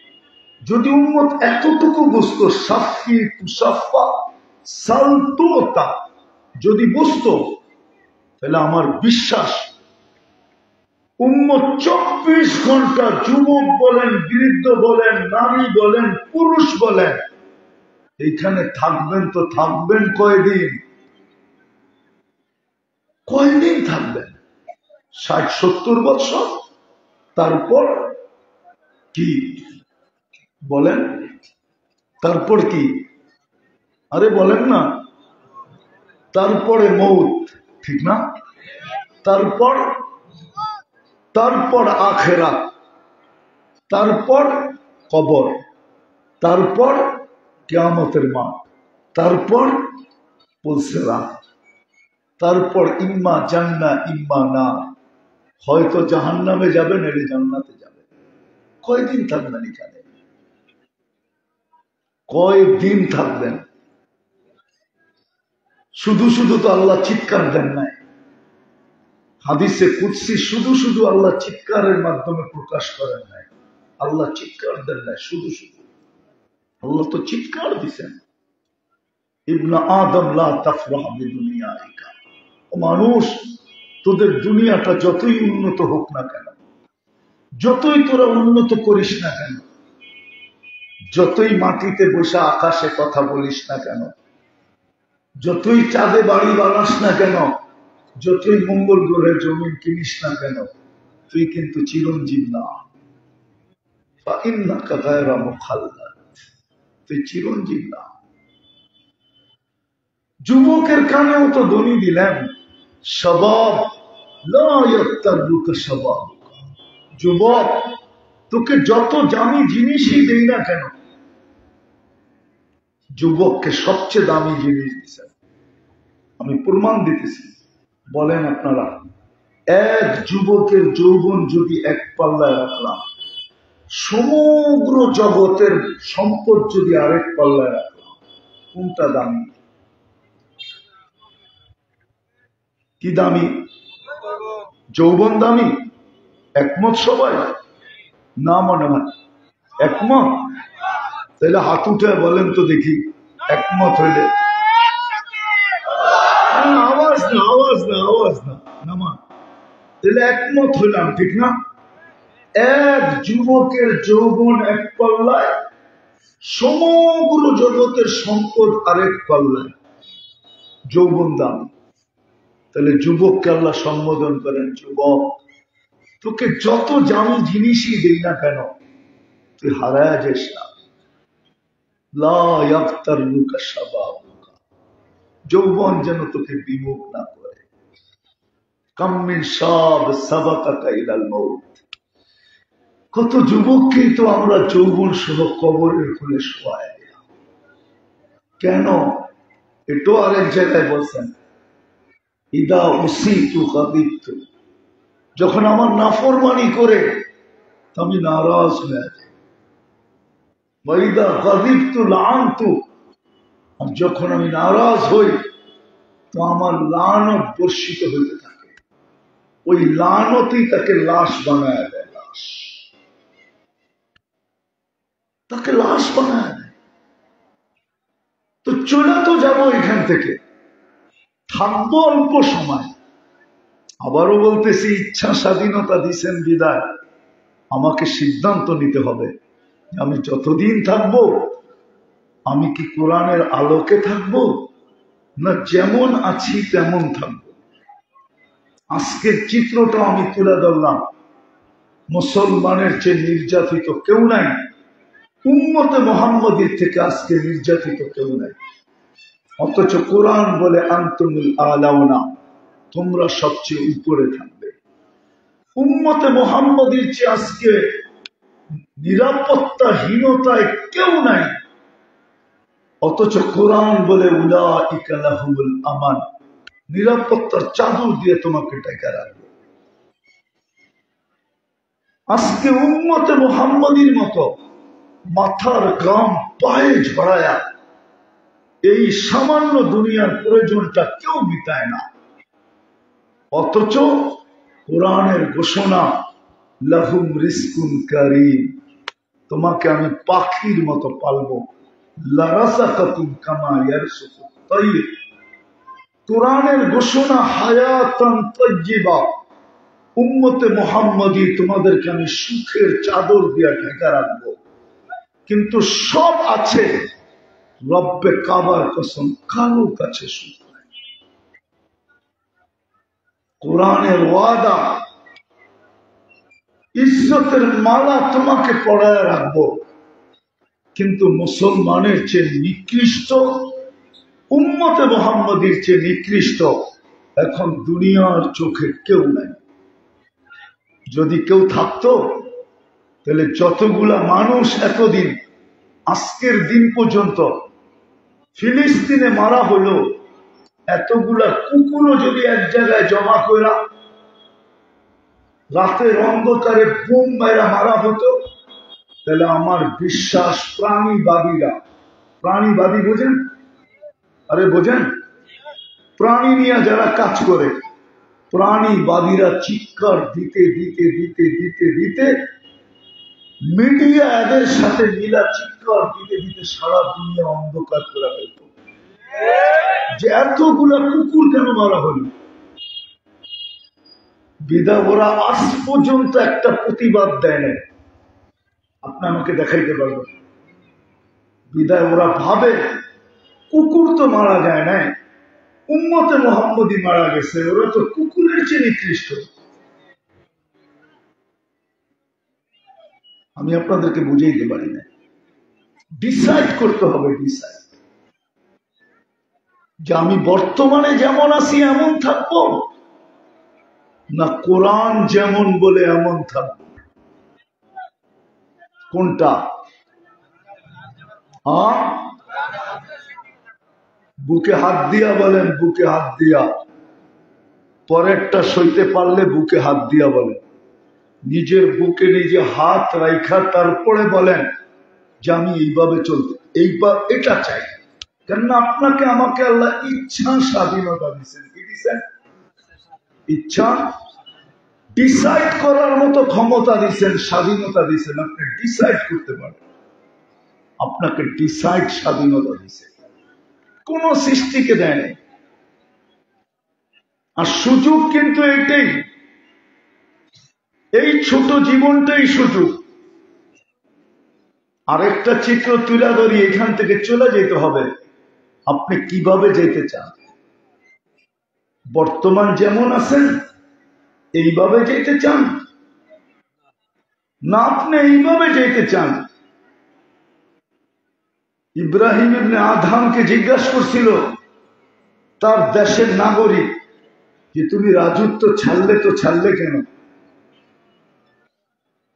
যদি উম্মত এতটুকু বুঝতো, সাফি তুসাফা সালতুতা যদি বুঝতো, তাহলে আমার বিশ্বাস উম্মত 24 ঘন্টা, যুবক বলেন, বৃদ্ধ বলেন, নারী বলেন, পুরুষ বলেন, এইখানে থাকবেন তো থাকবেন কয়দিন? কয়দিন থাকবেন? 60-70 বছর। তারপর কি বলেন? তারপর কি? আরে বলেন না। তারপরে মৌত, ঠিক না? তারপর তারপর আখেরাত, তারপর কবর, তারপর কিয়ামতের মাঠ, তারপর পুলসিরাত, তারপর ইম্মা জান্নাহ ইম্মা না, হয়তো জাহান্নামে যাবেন, এলে জান্নাতে যাবেন। কয়দিন থাকবেন এখানে? কয়দিন থাকবেন? শুধু শুধু তো আল্লাহ চিৎকার দেন নাই। হাদিসে কুদসি শুধু শুধু আল্লাহ চিৎকারের মাধ্যমে প্রকাশ করেন নাই। আল্লাহ চিৎকার দেন নাই শুধু শুধু। আল্লাহ তো চিৎকার দিছেন, ইবনা আদম লা তাফরাহ বিদুনিয়াইকা, ও মানুষ, তোদের দুনিয়াটা যতই উন্নত হোক না কেন, যতই তোরা উন্নত করিস না কেন, যতই মাটিতে বসে আকাশে কথা বলিস না কেন, যতই চাঁদে বাড়ি বানাস না কেন, যতই মঙ্গল গ্রহে জমিন কিনিস না কেন, তুই কিন্তু চিরঞ্জীব না। ফাইন্নাকা গায়রা মুখাল্লাদ, তুই চিরঞ্জীব না। যুবকের কানেও তো ধ্বনি দিলেন, শাবাব লা ইয়াক্তারুকা শাবাবুকা, যুবক, তোকে যত দামি জিনিসই দেই না কেন, যুবককে সবচেয়ে দামি জিনিস দিচ্ছেন। আমি প্রমাণ দিতেছি, বলেন আপনারা, এক যুবকের যৌবন যদি এক পাল্লায় রাখলাম, সমগ্র জগতের সম্পদ যদি আরেক পাল্লায় রাখলাম, কোনটা দামি? কি দামি? যৌবন দামি। একমত সবাই? না মনে হয় একমত? তাহলে হাত উঠে বলেন তো দেখি, একমত হইলে। আওয়াজ না, আওয়াজ না, আওয়াজ না, নামা। তাহলে একমত হইলাম, ঠিক না? এক যুবকের যৌবন এক পাল্লায়, সমগ্র জগতের সম্পদ আরেক পাল্লায়, যৌবন দাম। তাহলে যুবককে আল্লাহ সম্বোধন করেন, যুবক, তোকে যত দামি জিনিসই দেই না কেন, তুই হারায় যাস না। লা ইয়াক্তারুকা শাবাবুকা, যৌবন যেন তোকে বিমুখ না করে। কাম মিন শাব সাবাকাকা ইলাল মাউত, কত যুবককেই তো আমরা যৌবন সহ কবরের কোলে শোয়ায় দিলাম। কেন? এটাও আরেক জায়গায় বলছেন, ইদা উসিতু গাদিবতু, যখন আমার নাফরমানি করে আমি নারাজ হয়ে যাই। ওয়াইদা গাদিবতু লাআনতু, আর যখন আমি নারাজ হই তো আমার লানত বর্ষিত হইতে থাকে। ওই লানতই তাকে লাশ বানায় দেয়, লাশ, তাকে লাশ বানায় দেয়। তো চলে তো যাবো এখান থেকে, থাকবো অল্প সময়। আবারও বলতেছি, ইচ্ছা স্বাধীনতা দিছেন বিদায়, আমাকে সিদ্ধান্ত নিতে হবে আমি যতদিন থাকবো, আমি কি কোরআনের আলোকে থাকবো, না যেমন আছি তেমন থাকবো। আজকের চিত্রটা আমি তুলে ধরলাম, মুসলমানের চেয়ে নির্যাতিত কেউ নাই, উম্মতে মুহাম্মদীর থেকে আজকে নির্যাতিত কেউ নাই। অথচ কোরআন বলে আনতুমুল আলাউনা, তোমরা সবচেয়ে উপরে থাকবে। উম্মতে মুহাম্মদীর চেয়ে আজকে নিরাপত্তাহীনতায় কেউ নাই, অথচ কোরআন বলে উলাইকা লাহুমুল আমান, নিরাপত্তার চাদর দিয়ে তোমাকে ঢেকে রাখবে। আজকে উম্মতে মুহাম্মদীর মতো মাথার গাম পায়ে ঝরায়া এই সামান্য দুনিয়ার প্রয়োজনটা কেউ মিটায় না। অথচ কোরআনের ঘোষণা লাহুম রিজকুন কারীম, তোমাকে আমি পাখির মতো পালবো। লারাযাকাকুম কামা ইয়ারযুকুত তাইর, কোরআনের ঘোষণা হায়াতান তাইয়্যিবা, উম্মতে মুহাম্মদী তোমাদেরকে আমি সুখের চাদর দিয়া ঢেকে রাখবো। কিন্তু সব আছে, রব্বে কাবার কসম, কারো কাছে সুখ নাই। কোরআনের ওয়াদা, ইজ্জতের মালা তোমাকে পড়ায় রাখবো, কিন্তু মুসলমানের চেয়ে নিকৃষ্ট, উম্মতে মুহাম্মদীর চেয়ে নিকৃষ্ট এখন দুনিয়ার চোখে কেউ নাই। যদি কেউ থাকতো তাহলে যতগুলা মানুষ এতদিন আজকের দিন পর্যন্ত ফিলিস্তিনে মারা হলো, এতগুলা কুকুরও যদি এক জায়গায় জমা করা রাতের অন্ধকারে বোম মেরা মারা হতো, তাহলে আমার বিশ্বাস প্রাণীবাদীরা, প্রাণীবাদী বোঝেন? আরে বোঝেন? প্রাণী নিয়ে যারা কাজ করে, প্রাণীবাদীরা চিৎকার দিতে দিতে দিতে দিতে দিতে মিডিয়া এদের সাথে মিলা চিৎকার দিতে দিতে সারা দুনিয়া অন্ধকার করে ফেলত যে এতগুলা কুকুর কেন মারা হলো। বিধায় ওরা আজ পর্যন্ত একটা প্রতিবাদ দেয় না, আপনি আমাকে দেখাইতে পারবেন? বিধায় ওরা ভাবে কুকুর তো মারা যায় না, উম্মতে মুহাম্মদী মারা গেছে, ওরা তো কুকুরের চেয়ে নিকৃষ্ট। আমি আপনাদেরকে বুঝাইতে পারি না। ডিসাইড করতে হবে, ডিসাইড যে আমি বর্তমানে যেমন আছি এমন থাকবো, না কোরআন যেমন বলে এমন থাকবো। কোনটা? হ্যাঁ, বুকে হাত দিয়া বলেন, বুকে হাত দিয়া। পরেরটা সইতে পারলে বুকে হাত দিয়া বলেন, নিজের বুকে নিজে হাত রাইখা তারপরে বলেন যে আমি এইভাবে চলতে, এইবার এটা চাই। কেননা আপনাকে আমাকে আল্লাহ ইচ্ছা স্বাধীনতা দিচ্ছেন। কি দিচ্ছেন? ইচ্ছা, ডিসাইড করার মতো ক্ষমতা দিচ্ছেন, স্বাধীনতা দিচ্ছেন, আপনি ডিসাইড করতে পারেন। আপনাকে ডিসাইড স্বাধীনতা দিচ্ছেন, কোন সৃষ্টিকে দেয় নাই। আর সুযোগ কিন্তু এটাই, এই ছোট জীবনটাই সুযোগ। আরেকটা চিত্র তুলে ধরি, এখান থেকে চলে যেতে হবে। আপনি কিভাবে যেতে চান? বর্তমান যেমন আছেন এইভাবে যেতে চান, না আপনি এইভাবে যেতে চান? ইব্রাহিম ইবনে আদহামকে জিজ্ঞাসা করছিল তার দেশের নাগরিক যে তুমি রাজত্ব ছাড়লে তো ছাড়লে কেন?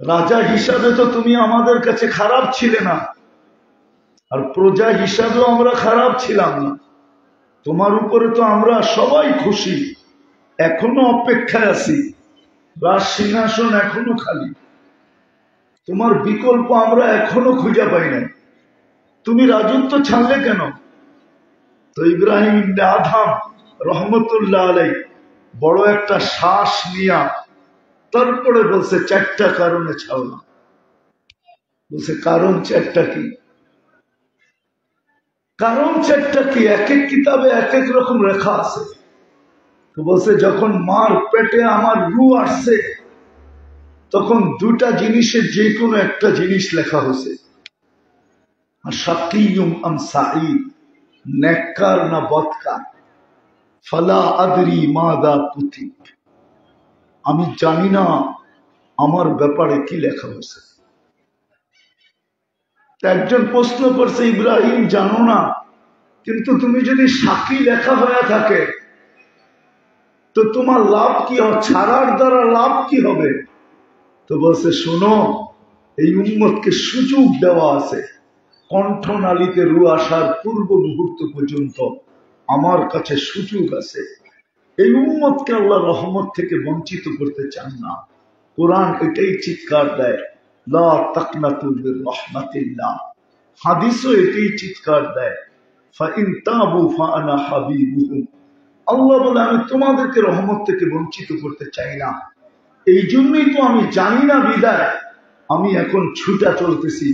রাজা হিসাবে তো তুমি আমাদের কাছে খারাপ ছিলে না, আর প্রজা হিসাবেও আমরা খারাপ ছিলাম না, তোমার উপরে তো আমরা সবাই খুশি, এখনো অপেক্ষায় আছি, রাজ সিংহাসন এখনো খালি, তোমার বিকল্প আমরা এখনো খুঁজে পাই না, তুমি রাজত্ব ছাড়লে কেন? তো ইব্রাহিম ইবনে আদহাম রহমতুল্লাহ আলাই বড় একটা শ্বাস নিয়া তারপরে বলছে চারটা কারণে ছাড়লাম। বলছে কারণ চারটা কি? কারণ চারটা কি? এক এক কিতাবে এক এক রকম লেখা আছে। তো বলছে যখন মার পেটে আমার রূহ আসছে তখন দুটা জিনিসের যে কোনো একটা জিনিস লেখা হয়েছে, শাকিয়ুম আম সাঈদ, নেককার না বদকার, ফালা আদরি মাদা কুতিব, আমি জানি না আমার ব্যাপারে কি লেখা হয়েছে। একজন প্রশ্ন করছে ইব্রাহিম জানো না, কিন্তু তুমি যদি সাক্ষী লেখা হয়ে থাকে তো তোমার লাভ কি হবে? ছাড়ার দ্বারা লাভ কি হবে? তো বলছে শোনো, এই উম্মতকে সুযোগ দেওয়া আছে, কণ্ঠনালীতে রু আসার পূর্ব মুহূর্ত পর্যন্ত আমার কাছে সুযোগ আছে। এই উম্মতকে আল্লাহ রহমত থেকে বঞ্চিত করতে চান না। কোরআন এটাই চিৎকার দেয়, লা তাকনাতু মির রাহমাতিল্লাহ। হাদিসও এটাই চিৎকার দেয়, ফাইন তাবু ফাআনা হাবিবুহুম, আল্লাহ বলে আমি তোমাদেরকে রহমত থেকে বঞ্চিত করতে চাই না, এই জন্যই তো আমি জানি না বিদায় আমি এখন ছুটা চলতেছি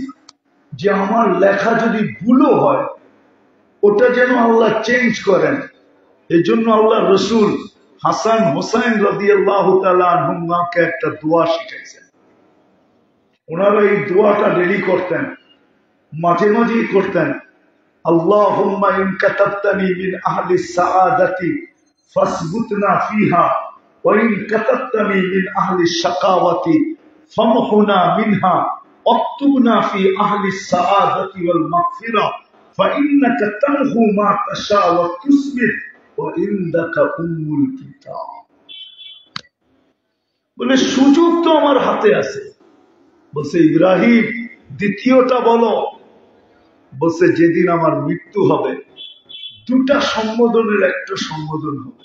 যে আমার লেখা যদি ভুলও হয় ওটা যেন আল্লাহ চেঞ্জ করেন। এই জন্য আল্লাহ রসুল হাসান হোসাইন রাদিয়াল্লাহু তাআলা আনহুমাকে একটা দোয়া শিখাইছেন। ওনারা এই দোয়াটা ডেলি করতেন, মাঝে মাঝেই করতেন। আল্লাহুম্মা ইন কাতাবতানি মিন আহলি সাআদাতি ফাসবুতনা ফিহা ওয়া ইন কাতাবতানি মিন আহলি শাকাওয়াতি ফামহুনা মিনহা ওয়াক্তুবনা ফি আহলি সাআদাতি ওয়াল মাগফিরা ফাইন্নাকা তামহু মা তাশা ওয়া তুসবিত ওয়া ইনদাকা উম্মুল কিতাব। বলে সুযোগ তো আমার হাতে আছে। বলছে ইব্রাহিম দ্বিতীয়টা বলো। বলছে যেদিন আমার মৃত্যু হবে দুটা সম্বোধনের একটা সম্বোধন হবে।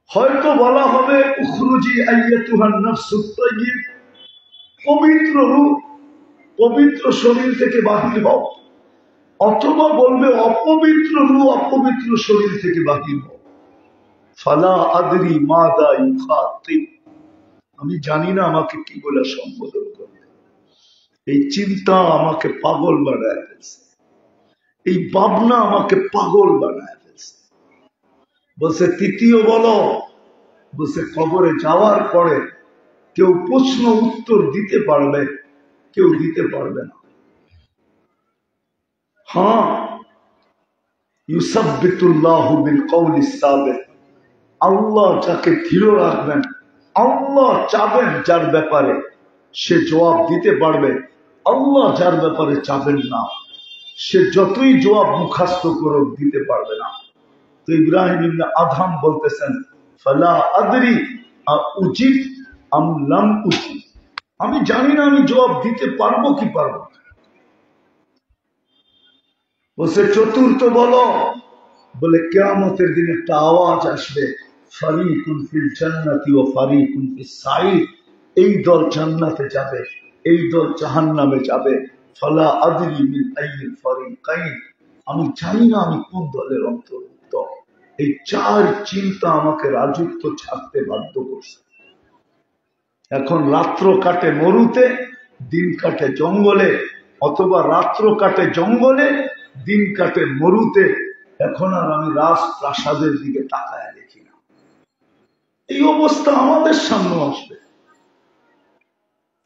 হয়তো বলা হবে উখরুজি আইয়াতুহান নাফসুত তাইয়্যিব, পবিত্র রূহ পবিত্র শরীর থেকে বাহির হও, অথবা বলবে অপবিত্র রূহ অপবিত্র শরীর থেকে বাহির হও। ফালা আদরি মাদা ইউখাতিব, আমি জানি না আমাকে কি বলে সম্বোধন করবে। এই চিন্তা আমাকে পাগল বানায় ফেলছে, এই ভাবনা আমাকে পাগল বানায় ফেলছে। বলছে তৃতীয় বলো। বলছে কবরে যাওয়ার পরে কেউ প্রশ্ন উত্তর দিতে পারবে, কেউ দিতে পারবে না। হ্যাঁ, ইউসাব্বিতুল্লাহু বিল কওলিস সাবিত, আল্লাহ যাকে দৃঢ় রাখবেন, আল্লাহ চাবেন যার ব্যাপারে সে জবাব দিতে পারবে। আল্লাহ যার ব্যাপারে চাবেন না সে যতই জবাব মুখাস্ত করুক দিতে পারবে না। তো ইব্রাহিম ইবনে আদহাম বলতেছেন ফালা আদরি উজিব আম লাম উজিব, আমি জানি না আমি জবাব দিতে পারবো কি পারবো। বলছে চতুর্থ বলো। বলে কিয়ামতের দিন একটা আওয়াজ আসবে ফারিকুন ফিল জান্নাতি ওয়া ফারিকুন ফিস সাঈর, এই দল জান্নাতে যাবে এই দল জাহান্নামে যাবে। ফালা আদরি মিন আইয়িল ফারিকাইন, আমি জানি না আমি কোন দলের অন্তর্ভুক্ত। এই চার চিন্তা আমাকে রাজত্ব ছাড়তে বাধ্য করছে। এখন রাত্র কাটে মরুতে, দিন কাটে জঙ্গলে, অথবা রাত্র কাটে জঙ্গলে, দিন কাটে মরুতে। এখন আর আমি রাজপ্রাসাদের দিকে তাকায় দেখি না। এই অবস্থা আমাদের সামনে আসবে।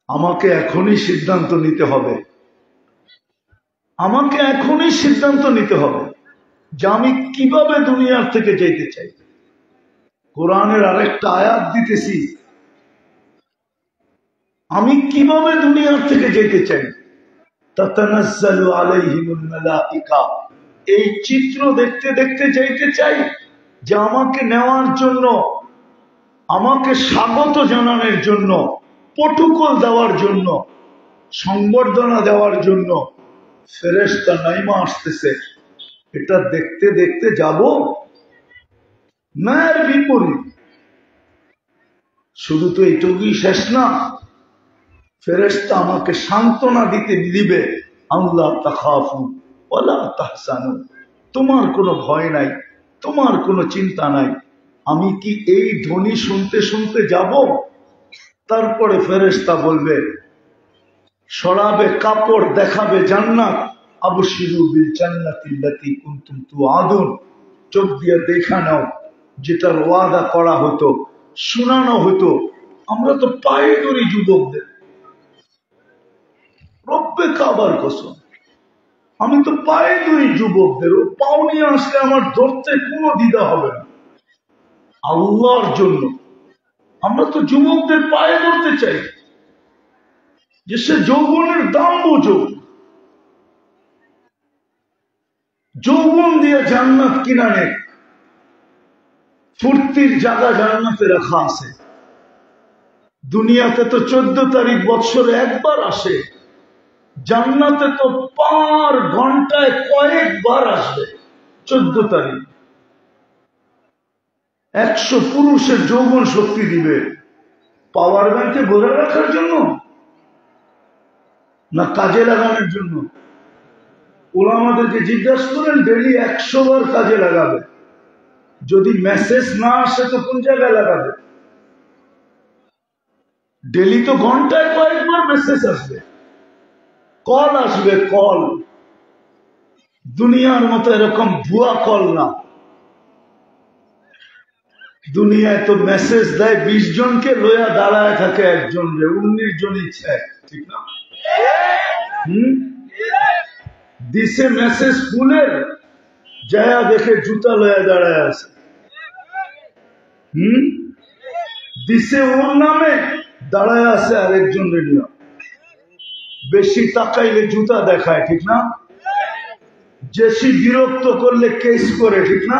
আমাকে এখনই সিদ্ধান্ত নিতে হবে, আমাকে এখনই সিদ্ধান্ত নিতে হবে যে আমি কিভাবে দুনিয়ার থেকে যেতে চাই। কোরআনের আরেকটা আয়াত দিতেছি, আমি কিভাবে দুনিয়ার থেকে যেতে চাই। তাতানাজ্জালু আলাইহিমুল মালাইকা, এই চিত্র দেখতে দেখতে যেতে চাই যে আমাকে নেওয়ার জন্য, আমাকে স্বাগত জানানোর জন্য, প্রটোকল দেওয়ার জন্য, সংবর্ধনা দেওয়ার জন্য ফেরেশতা নাইমা আসতেছে। এটা দেখতে দেখতে যাব না, এর বিপরীত। শুধু তো এইটুকুই শেষ না, ফেরেশতা আমাকে সান্ত্বনা দিবে আল্লাহ তাখাফু ওয়ালা তাহসানু, তোমার কোনো ভয় নাই, তোমার কোনো চিন্তা নাই। আমি কি এই ধ্বনি শুনতে শুনতে যাব? তারপরে ফেরেশতা বলবে, সরাবে কাপড়, দেখাবে জান্নাত, আবশিরু বিল জান্নাতিল্লাতী কুনতুম তুআদুন, চোখ দিয়ে দেখা নাও যেটার ওয়াদা করা হতো, শোনানো হতো। আমরা তো পায়ে ধরি যুবকদের, রব্বে কাবার কসম, আমি তো পায়ে ধরি যুবকদের। ও পাও নিয়ে আসলে আমার ধরতে কোনো দ্বিধা হবে না। আল্লাহর জন্য আমরা তো যুবকদের পায়ে ধরতে চাই যে সে যৌবনের দাম বোঝো। যৌবন দিয়ে জান্নাত কিনা নেই, ফুর্তির জায়গা জান্নাতে রাখা আছে। দুনিয়াতে তো 14 তারিখ বৎসরে একবার আসে, জান্নাতে তো পার ঘন্টায় কয়েকবার আসবে। 14 তারিখ 100 পুরুষের যৌবন শক্তি দিবে। পাওয়ার ব্যাংকে ভরে রাখার জন্য না কাজে লাগানোর জন্য? ওরা আমাদেরকে জিজ্ঞাসা করেন ডেলি 100 বার কাজে লাগাবে, যদি মেসেজ না আসে তো কোন জায়গায় লাগাবে? ডেলি তো ঘন্টায় কয়েকবার মেসেজ আসবে, কল আসবে, কল। দুনিয়ার মতো এরকম ভুয়া কল না। দুনিয়ায় তো মেসেজ দেয় 20 জনকে, লইয়া দাঁড়ায় থাকে একজন, 19 জনই ছেক, ঠিক না? দিছে মেসেজ ফুলের, যায়া দেখে জুতা লইয়া দাঁড়ায় আছে। দিছে ওর নামে, দাঁড়ায় আছে আরেকজন রেডিও। বেশি তাকাইলে জুতা দেখায়, ঠিক না? বেশি বিরক্ত করলে কেস করে, ঠিক না?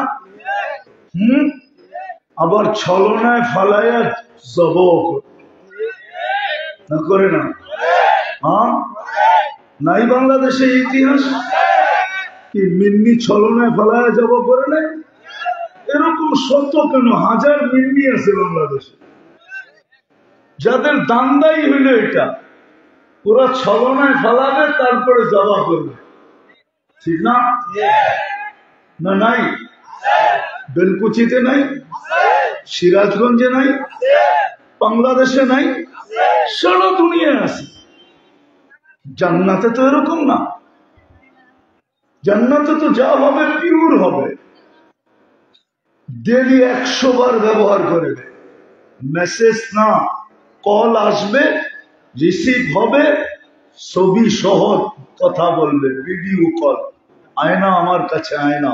আবার ছলনায় ফালাইয়া জব না করে না? নাই বাংলাদেশে ইতিহাস কি মিন্নি ছলনায় ফালাইয়া জব করে নাই? এরকম শত কেন হাজার মিন্নি আছে বাংলাদেশে, যাদের দান্দাই হইল এটা। ওরা ছলনায় ফালাবে, তারপরে জবা করবে, ঠিক না? না নাই? বেলকুচিতে নাই, সিরাজগঞ্জে নাই, বাংলাদেশে নাই, সারা দুনিয়ায় আছে। জান্নাতে তো এরকম না। জান্নাতে তো যা হবে পিওর হবে। ডেলি 100 বার ব্যবহার করে, মেসেজ না, কল আসবে, রিসিভ হবে, ছবি সহ কথা বলবে, ভিডিও কল। আয়না আমার কাছে, আয়না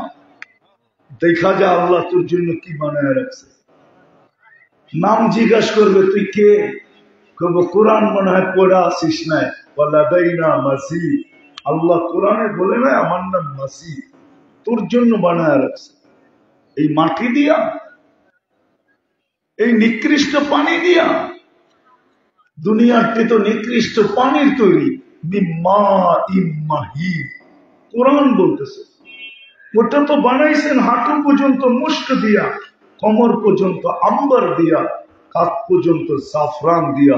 দেখা যায় আল্লাহ তোর জন্য কি বানায় রাখছে। নাম জিজ্ঞাসা করবে, তুই কে? কব কোরআন মনে হয় পড়া আসিস নাই, ওয়ালাদাইনা মাসিদ। আল্লাহ কোরআনে বলে না আমার নাম মাসিদ, তোর জন্য বানায় রাখছে। এই মাটি দিয়া, এই নিকৃষ্ট পানি দিয়া। দুনিয়াটি তো নিকৃষ্ট পানির তৈরি, কোরআন বলতেছে। ওটা তো বানাইছেন হাঁটু পর্যন্ত মুস্ক দিয়া, কমর পর্যন্ত আম্বার দিয়া, কাপ পর্যন্ত জাফরান দিয়া,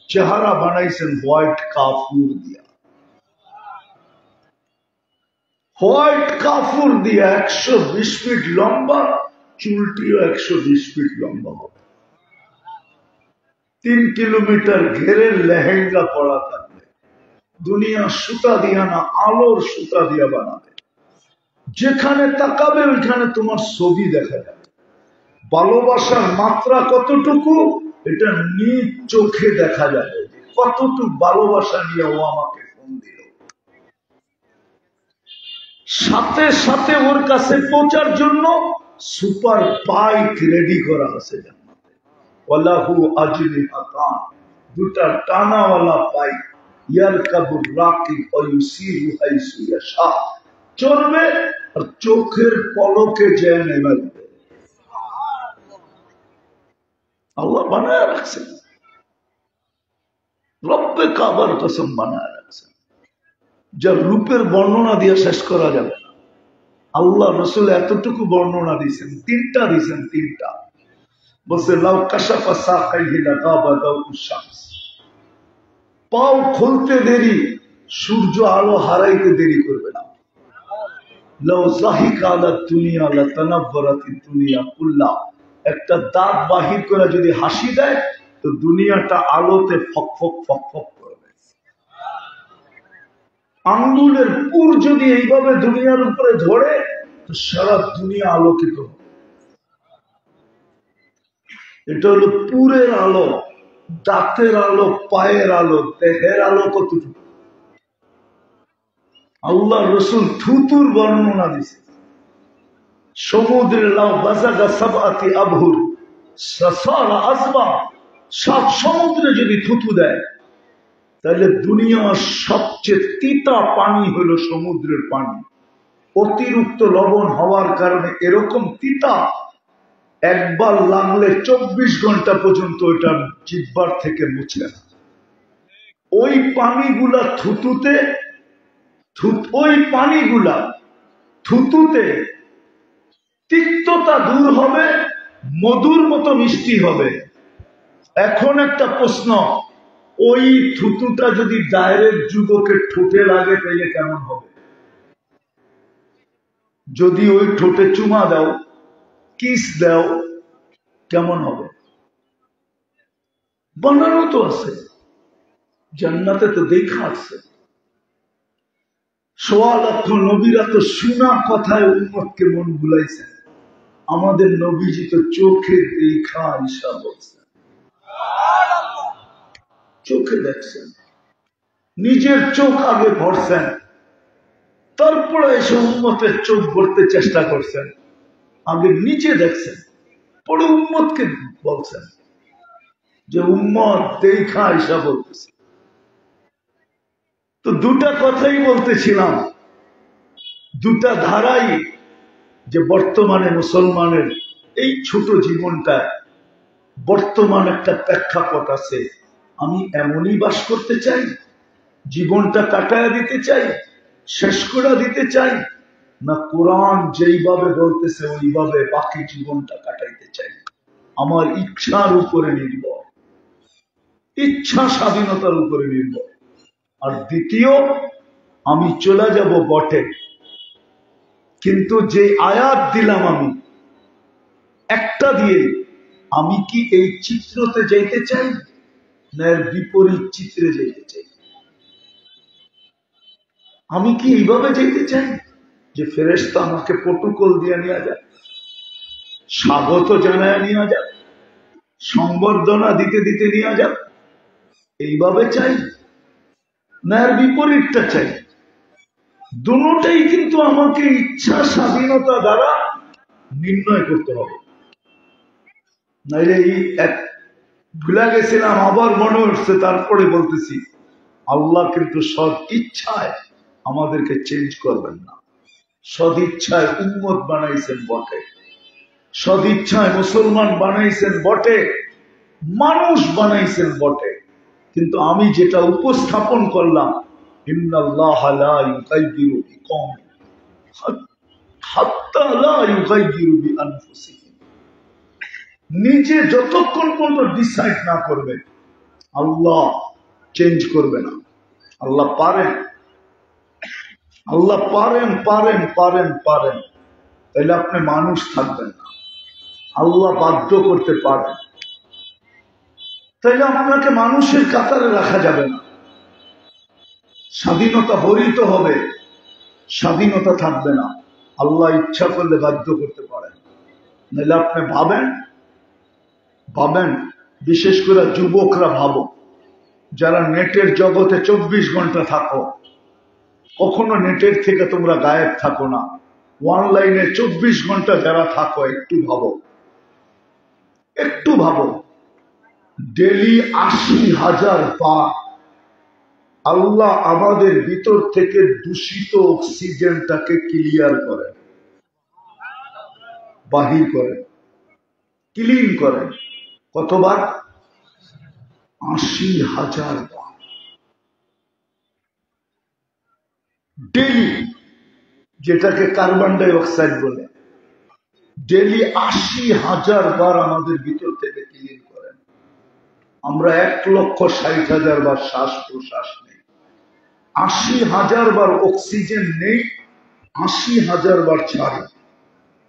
চেহারা বানাইছেন হোয়াইট কাফুর দিয়া। হোয়াইট কাফুর দিয়া 120 ফিট লম্বা, চুলটিও 120 ফিট লম্বা হবে। 3 কিলোমিটার ঘেরে লেহেঙ্গা পড়া থাকবে। দুনিয়া সুতা দিয়া না, আলোর সুতা দিয়া বানাবে। যেখানে তাকাবে ওইখানে তোমার ছবি দেখা যাবে। ভালোবাসার মাত্রা কতটুকু এটা নিজ চোখে দেখা যাবে, কতটুকু ভালোবাসা নিয়ে ও আমাকে ফোন দিল। সাথে সাথে ওর কাছে পৌঁছার জন্য সুপার বাইক রেডি করা আছে জান্নাতে। ওয়ালাহু আজনিহাতান, দুটা টানাওয়ালা বাইক। ইয়ারকাবুর রাকিব ওয়া ইউসিরু হাইসু ইয়াশা, চলবে আর চোখের পলকে যেয়ে নেমে যাবে। আল্লাহ বানায় রাখছেন, রব্বে কাবার কসম বানায় রাখছেন, যার রূপের বর্ণনা দিয়ে শেষ করা যাবে না। আল্লাহ রসুল এতটুকু বর্ণনা দিয়েছেন, 3টা দিয়েছেন, 3টা। বলছে লাউ কাশাফা সাকাইহি লাগাবা দাউস শামস, পাও খুলতে দেরি, সূর্য আলো হারাইতে দেরি করবে না। লাউ যাহিকা আলা দুনিয়া লাতানাব্বারাতিদ দুনিয়া কুল্লা, একটা দাঁত বাহির করে যদি হাসি দেয় তো দুনিয়াটা আলোতে ফকফক ফকফক করবে। আঙ্গুলের পুর যদি এইভাবে দুনিয়ার উপরে ধরে তো সারা দুনিয়া আলোকিত হবে। এটা হলো পুরের আলো, দাঁতের আলো, পায়ের আলো, দেহের আলো কতটুকু। আল্লাহ রসুল থুতুর বর্ণনা দিছে। সমুদ্রের লাউ বাজাগা সাবআতি আবহুর সাসারা আসবা, 7 সমুদ্রে যদি থুতু দেয় তাহলে দুনিয়ার সবচেয়ে তিতা পানি হলো সমুদ্রের পানি। অতিরিক্ত লবণ হওয়ার কারণে এরকম তিতা, একবার লাগলে 24 ঘন্টা পর্যন্ত ওইটা জিহ্বার থেকে মুছে না। ওই পানিগুলা থুতুতে, ওই পানিগুলা থুতুতে তিক্ততা দূর হবে, মধুর মতো মিষ্টি হবে। এখন একটা প্রশ্ন, ওই থুতুটা যদি ডাইরেক্ট যুবকের ঠোঁটে লাগে তাহলে কেমন হবে? যদি ওই ঠোঁটে চুমা দাও কিস দাও, কেমন হবে? বানানো তো আছে, জান্নাতে তো দেখা আছে। ১.৫ লক্ষ নবীরা তো শোনা কথায় উম্মতকে মন ভুলাইছে। আমাদের নবীজি তো চোখে দেখা ঈশা বলছেন, চোখে দেখছেন, নিজের চোখ আগে ভরছেন, তারপরে এসে উম্মতের চোখ ভরতে চেষ্টা করছেন। আগে নিজে দেখছেন, পরে উম্মতকে বলছেন যে উম্মত দেখা ঈশা বলতেছে। তো দুটা কথাই বলতেছিলাম, দুটা ধারাই, যে বর্তমানে মুসলমানের এই ছোট জীবনটা, বর্তমান একটা প্রেক্ষাপট আছে। আমি এমনই বাস করতে চাই, জীবনটা কাটায় দিতে চাই, শেষ করে দিতে চাই, না কোরআন যেইভাবে বলতেছে ওইভাবে বাকি জীবনটা কাটাইতে চাই। আমার ইচ্ছার উপরে নির্ভর, ইচ্ছা স্বাধীনতার উপরে নির্ভর। আর দ্বিতীয়, আমি চলে যাব বটে, কিন্তু যে আয়াত দিলাম আমি একটা দিয়ে, আমি কি এই চিত্রতে যাইতে চাই না এর বিপরীত চিত্রে যেতে চাই? আমি কি এইভাবে যেতে চাই যে ফেরেশতা আমাকে প্রটোকল দিয়ে নিয়ে যায়, স্বাগত জানায় নিয়ে যায়, সংবর্ধনা দিতে দিতে নিয়ে যায়, এইভাবে চাই না এর বিপরীতটা চাই? দুটোটাই কিন্তু আমাকে ইচ্ছা স্বাধীনতা দ্বারা নির্ণয় করতে হবে। নাইলে এই এক ভুলে গেছিলাম, আবার মনে উঠছে, তারপরে বলতেছি, আল্লাহ কিন্তু সৎ ইচ্ছায় আমাদেরকে চেঞ্জ করবেন না। সদিচ্ছায় উম্মত বানাইছেন বটে, সদিচ্ছায় মুসলমান বানাইছেন বটে, মানুষ বানাইছেন বটে, কিন্তু আমি যেটা উপস্থাপন করলাম, ইন্নাল্লাহ লা ইউগাইয়িরু বিকওমিন হাত্তা লা ইউগাইয়িরু বিআনফুসিহিম, নিজে যতক্ষণ পর্যন্ত ডিসাইড না করবে আল্লাহ চেঞ্জ করবে না। আল্লাহ পারেন, আল্লাহ পারেন পারেন পারেন পারেন, তাহলে আপনি মানুষ থাকবেন না। আল্লাহ বাধ্য করতে পারেন, তাইলে আপনাকে মানুষের কাতারে রাখা যাবে না। স্বাধীনতা হরিত হবে, স্বাধীনতা থাকবে না। আল্লাহ ইচ্ছা করলে বাধ্য করতে পারেন, নাহলে আপনি ভাবেন, ভাবেন, বিশেষ করে যুবকরা ভাবো, যারা নেটের জগতে 24 ঘন্টা থাকো, কখনো নেটের থেকে তোমরা গায়েব থাকো না, অনলাইনে 24 ঘন্টা যারা থাকো, একটু ভাবো, একটু ভাবো, ডেলি 80,000 বার আল্লাহ আমাদের ভিতর থেকে দূষিত অক্সিজেনটাকে ক্লিয়ার করে, বাহির করে, ক্লিন করে। কতবার? 80,000 বার ডেলি, যেটাকে কার্বন ডাই অক্সাইড বলে। ডেলি 80,000 বার আমাদের ভিতর থেকে ক্লিন করেন। আমরা 1,60,000 বার শ্বাস প্রশ্বাস নেই, 80,000 বার অক্সিজেন নেই, 80,000 বার ছাড়ি,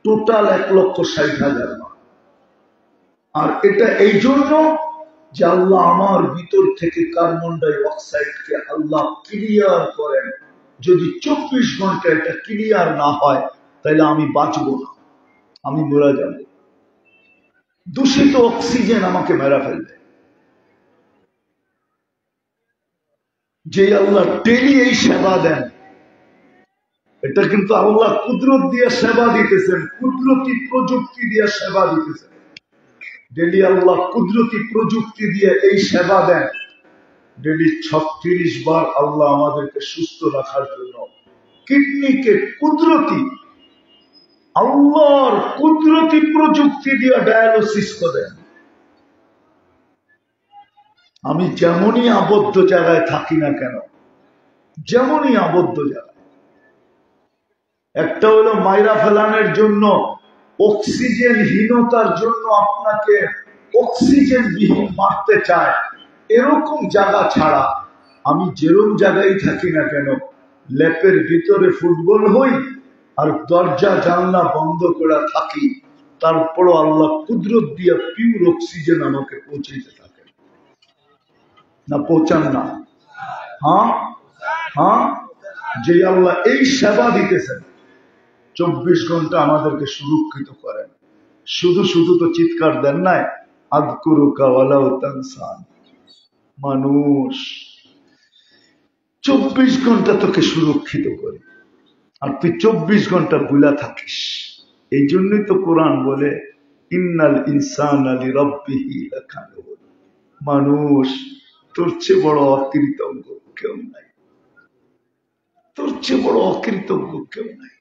টোটাল 1,60,000 বার। আর এটা এই জন্য যে আল্লাহ আমার ভিতর থেকে কার্বন ডাই অক্সাইডকে আল্লাহ ক্লিয়ার করেন। যদি 24 ঘন্টা এটা ক্লিয়ার না হয়, তাহলে আমি বাঁচব না, আমি মরে যাব। দূষিত অক্সিজেন আমাকে মেরা ফেলবে। যে আল্লাহ ডেলি এই সেবা দেন, এটা কিন্তু আল্লাহ কুদরত দিয়ে সেবা দিতেছেন, কুদরতি প্রযুক্তি দিয়ে সেবা দিতেছেন। ডেলি আল্লাহ কুদরতি প্রযুক্তি দিয়ে এই সেবা দেন। ডেলি 36 বার আল্লাহ আমাদেরকে সুস্থ রাখার জন্য কিডনিকে কুদরতি, আল্লাহর কুদরতি প্রযুক্তি দিয়ে ডায়ালিসিস করেন। আমি যেমনই আবদ্ধ জায়গায় থাকি না কেন, যেমনই আবদ্ধ জায়গায়, একটা হলো মাইরা ফেলানোর জন্য, অক্সিজেনহীনতার জন্য আপনাকে অক্সিজেন বিহীন মারতে চায়, এরকম জায়গা ছাড়া আমি যেরকম জায়গায় থাকি না কেন, ল্যাপের ভিতরে ফুটবল হই আর দরজা জানলা বন্ধ করে থাকি, তারপরও আল্লাহ কুদরত দিয়া পিওর অক্সিজেন আমাকে পৌঁছাইতে থাকেন না, পৌঁছান না? হ্যাঁ হ্যাঁ, যে আল্লাহ এই সেবা দিতেছেন 24 ঘন্টা আমাদেরকে সুরক্ষিত করেন। শুধু শুধু তো চিৎকার দেন নাই, আযকুরুকা ওয়ালাউ তানসান। মানুষ 24 ঘন্টা তোকে সুরক্ষিত করে, আর তুই 24 ঘন্টা ভুলা থাকিস। এই জন্যই তো কোরআন বলে ইন্নাল ইনসানা লিরাব্বিহি লাকানুন। মানুষ তোর চেয়ে বড় অকৃতজ্ঞ কেউ নাই, তোর চেয়ে বড় অকৃতজ্ঞ কেউ নাই,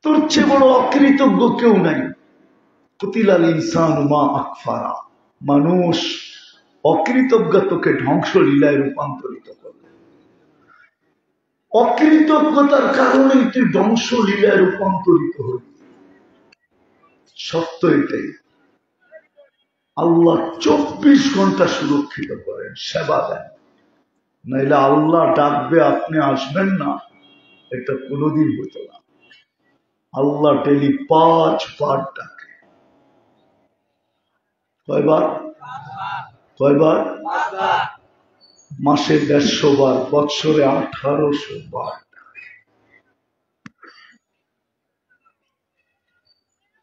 তোর চেয়ে বড় অকৃতজ্ঞ কেউ নাই। কুতিলাল ইনসানু মা আকফারা। মানুষ অকৃতজ্ঞ তোকে ধ্বংসলীলায় রূপান্তরিত করবে। অকৃতজ্ঞতার কারণে তুই ধ্বংসলীলায় রূপান্তরিত হবি। সত্য এটাই। আল্লাহ 24 ঘন্টা সুরক্ষিত করেন, সেবা দেন। নাইলে আল্লাহ ডাকবে আপনি আসবেন না, এটা কোনোদিন হতো না। আল্লাহ ডেলি 5 বার ডাকে। কয়বার? কয়বার? মাসে 150 বার, বৎসরে 1800 বার।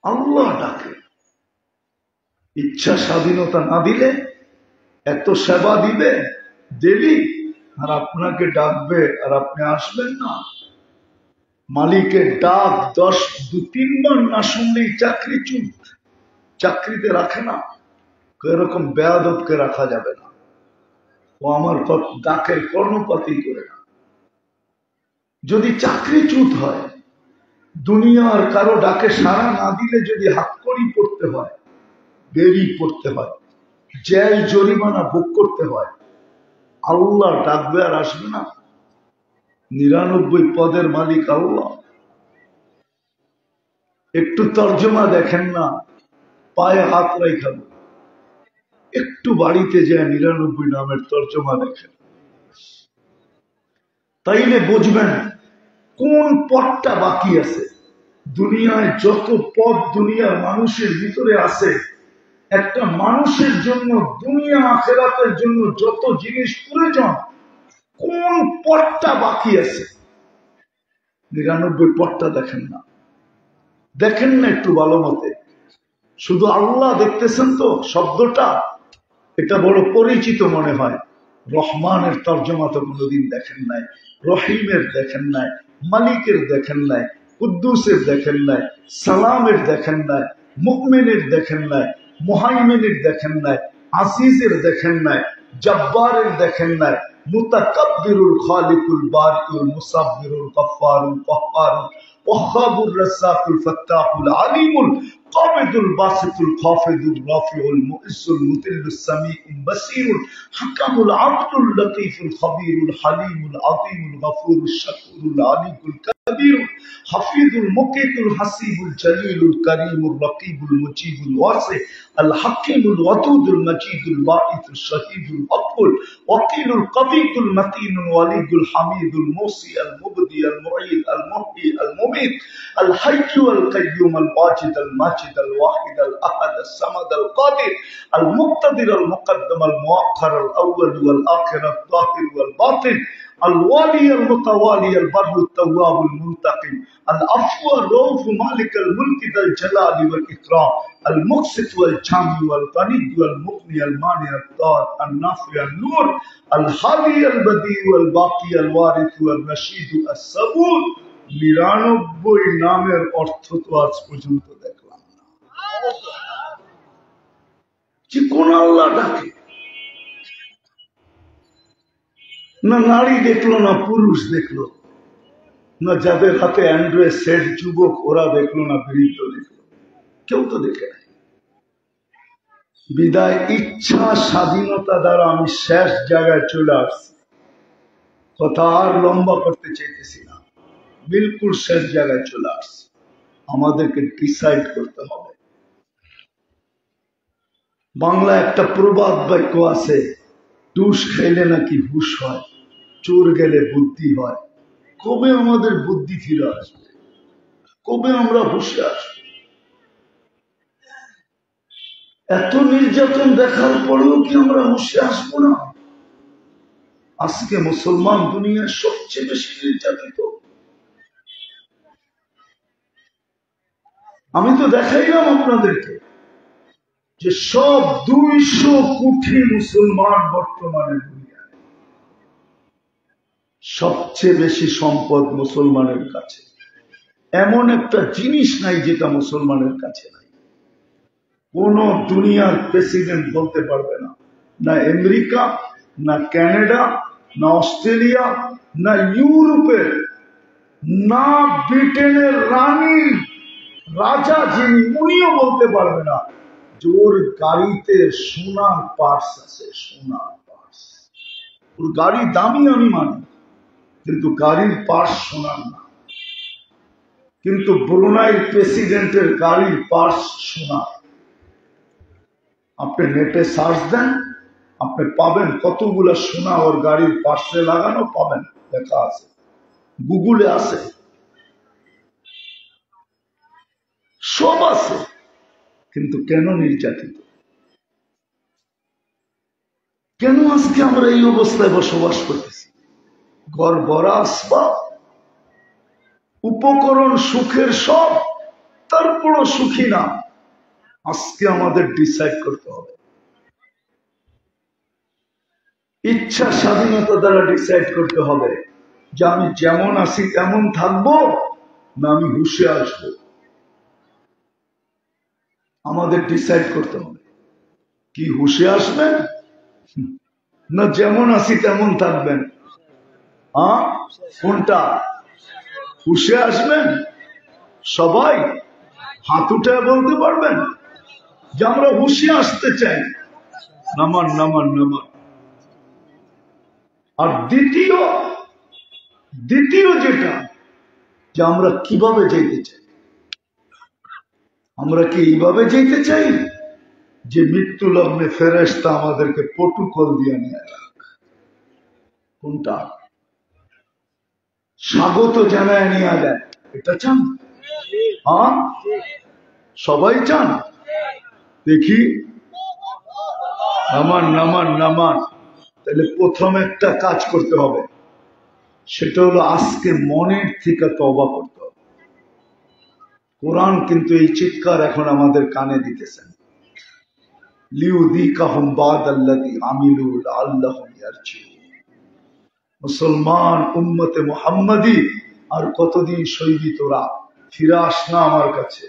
আল্লাহ ডাকে। ইচ্ছা স্বাধীনতা না দিলে এত সেবা দিবে ডেলি, আর আপনাকে ডাকবে আর আপনি আসবেন না। মালিকের ডাক 2-3 বার না শুনলেই চাকরি চুপ, চাকরিতে রাখে না। এরকম বেয়াদবকে রাখা যাবে না, ও আমার ডাকের কর্ণপাতই করে না। যদি চাকরি চুত হয়, দুনিয়ার কারো ডাকে সাড়া না দিলে যদি হাতকড়ি পড়তে হয়, বেরি পড়তে হয়, জেল জরিমানা ভোগ করতে হয়, আল্লাহ ডাকবে আর আসবে না? 99 পদের মালিক আল্লাহ। একটু তর্জমা দেখেন না, পায়ে হাত রাখা, একটু বাড়িতে যায় 99 নামের তর্জমা দেখেন, তাইলে বুঝবেন কোন পথটা বাকি আছে। দুনিয়ায় যত পথ দুনিয়ার মানুষের ভিতরে আছে, একটা মানুষের জন্য দুনিয়া আখিরাতের জন্য যত জিনিস প্রয়োজন, কোন পথটা বাকি আছে? 99 পথটা দেখেন না, দেখেন না একটু ভালো মতে। শুধু আল্লাহ দেখতেছেন তো শব্দটা, এটা বড় পরিচিত মনে হয়। রহমানের তর্জমা তো কোনোদিন দেখেন নাই, রহিমের দেখেন নাই, মালিকের দেখেন নাই, কুদ্দুসের দেখেন নাই, সালামের দেখেন নাই, মুমিনের দেখেন নাই, মুহাইমিনের দেখেন নাই, আসিজের দেখেন নাই, জব্বারের দেখেন নাই, মুতাকাব্বিরুল খালিকুল বারিউল মুসাব্বিরুল গফফারুল কহ্হারুল ওয়াহ্হাবুর রাজ্জাকুল ফাত্তাহুল আলিমুল কাবিদুল বাসিতুল খাফিদুর রাফিউল মুইজ্জুল মুতিল্লুস সামিউল বাসীরুল হাকামুল আদলুল লতীফুল খবীরুল হালিমুল আযীমুল গফুরুশ শাকুরুল আলিকুল কবীরুল হাফিজুল মুকিতুল হাসিবুল জলিলুল করিমুর রকিবুল মুজিবুল ওয়াসি আল হাকিমুল ওয়াদুদুল মজিদুল বাঈসুশ শহীদুল আকবুল ওয়াকিলুল কবিকুল মতিনুল ওয়ালিদুল হামিদুল মুসি আল মুবদি আল মুঈদ আল মুহয়ি আল মুমীত আল হাইয়্যু আল কাইয়্যুম আল ওয়াজিদ আল মাজিদ আল ওয়াহিদ আল আহাদ আল সামাদ আল কাদির আল মুক্তাদির আল মুকদ্দম আল মুআক্খার আল আউয়াল ওয়াল আখির আল যাহির ওয়াল বাতিন الوالي المتوالي البر التواب المنتقم العفو الرؤوف مالك الملك ذا الجلال والإكرام المقسط والجامع والغني والمغني المانع الضار النافع النور الهادي البديع والباقي الوارث والرشيد الصبور 99 নামের অর্থ তো আজ পর্যন্ত দেখলাম না যে কোন আল্লাহ ডাকে। না নারী দেখলো, না পুরুষ দেখলো, না যাদের হাতে অ্যান্ড্রয়েড সেট যুবক ওরা দেখলো, না বৃদ্ধ দেখলো, কেউ তো দেখে নাই। বিদায় ইচ্ছা স্বাধীনতা দ্বারা আমি শেষ জায়গায় চলে আসছি। কথা আর লম্বা করতে চাইতেছি না, বিলকুল শেষ জায়গায় চলে আসছি। আমাদেরকে ডিসাইড করতে হবে। বাংলা একটা প্রবাদ বাক্য আছে, টুস খাইলে নাকি হুশ হয়, চোর গেলে বুদ্ধি হয়। কবে আমাদের বুদ্ধি ফিরে আসবে? কবে আমরা হুশে আসবো? এত নির্যাতন দেখার পরেও কি আমরা হুঁশে আসবো না? আজকে মুসলমান দুনিয়ার সবচেয়ে বেশি নির্যাতিত। আমি তো দেখাইলাম আপনাদেরকে যে সব 200 কোটি মুসলমান বর্তমানে দুনিয়ায়, সবচেয়ে বেশি সম্পদ মুসলমানের কাছে। এমন একটা জিনিস নাই যেটা মুসলমানের কাছে নাই। কোন দুনিয়ার প্রেসিডেন্ট বলতে পারবে না, না আমেরিকা, না কানাডা, না অস্ট্রেলিয়া, না ইউরোপের, না ব্রিটেনের রানী রাজা যিনি, উনিও বলতে পারবে না যে ওর গাড়িতে সোনার পার্স আছে। সোনার পার্স, ওর গাড়ি দামি আমি মানি, কিন্তু গাড়ির পার্স সোনার না। কিন্তু ব্রুনাইর প্রেসিডেন্টের গাড়ির পার্স সোনার। আপনি নেটে সার্চ দেন, আপনি পাবেন কতগুলো সোনা ওর গাড়ির পার্সে লাগানো পাবেন, লেখা আছে, গুগলে আছে, সব আছে। কিন্তু কেন নির্যাতিত? কেন আজকে আমরা এই অবস্থায় বসবাস করতেছি? ঘর ভরা আসবাব, উপকরণ সুখের সব, তারপরও সুখী না। আজকে আমাদের ডিসাইড করতে হবে, ইচ্ছা স্বাধীনতা দ্বারা ডিসাইড করতে হবে যে আমি যেমন আছি তেমন থাকবো, না আমি হুঁশে আসবো। আমাদের ডিসাইড করতে হবে, কি হুঁশে আসবেন না যেমন আছি তেমন থাকবেন? কোনটা? হুঁশে আসবেন? সবাই হাত উঠায় বলতে পারবেন যে আমরা হুঁশে আসতে চাই? নামান নামান নামান। আর দ্বিতীয় যেটা, যে আমরা কিভাবে যেতে চাই। আমরা কি এইভাবে যেতে চাই যে মৃত্যু লগ্নে ফেরেশতা আমাদেরকে প্রটোকল দিয়ে নিয়ে যাক? কোনটা? স্বাগত জানায় নিয়ে যায়, এটা চান? সবাই চান? দেখি নামান নামান নামান। তাহলে প্রথম একটা কাজ করতে হবে, সেটা হলো আজকে মনের থেকে তওবা করতে হবে। কোরআন কিন্তু এই চিৎকার এখন আমাদের কানে দিতেছেন, লিউযীকাহুম বাদাল্লাযী আমিলু লাআল্লাহুম ইয়ারজিউন। মুসলমান উম্মতে মুহাম্মাদি, আর কতদিন সইবি তোরা? ফিরে আস না আমার কাছে।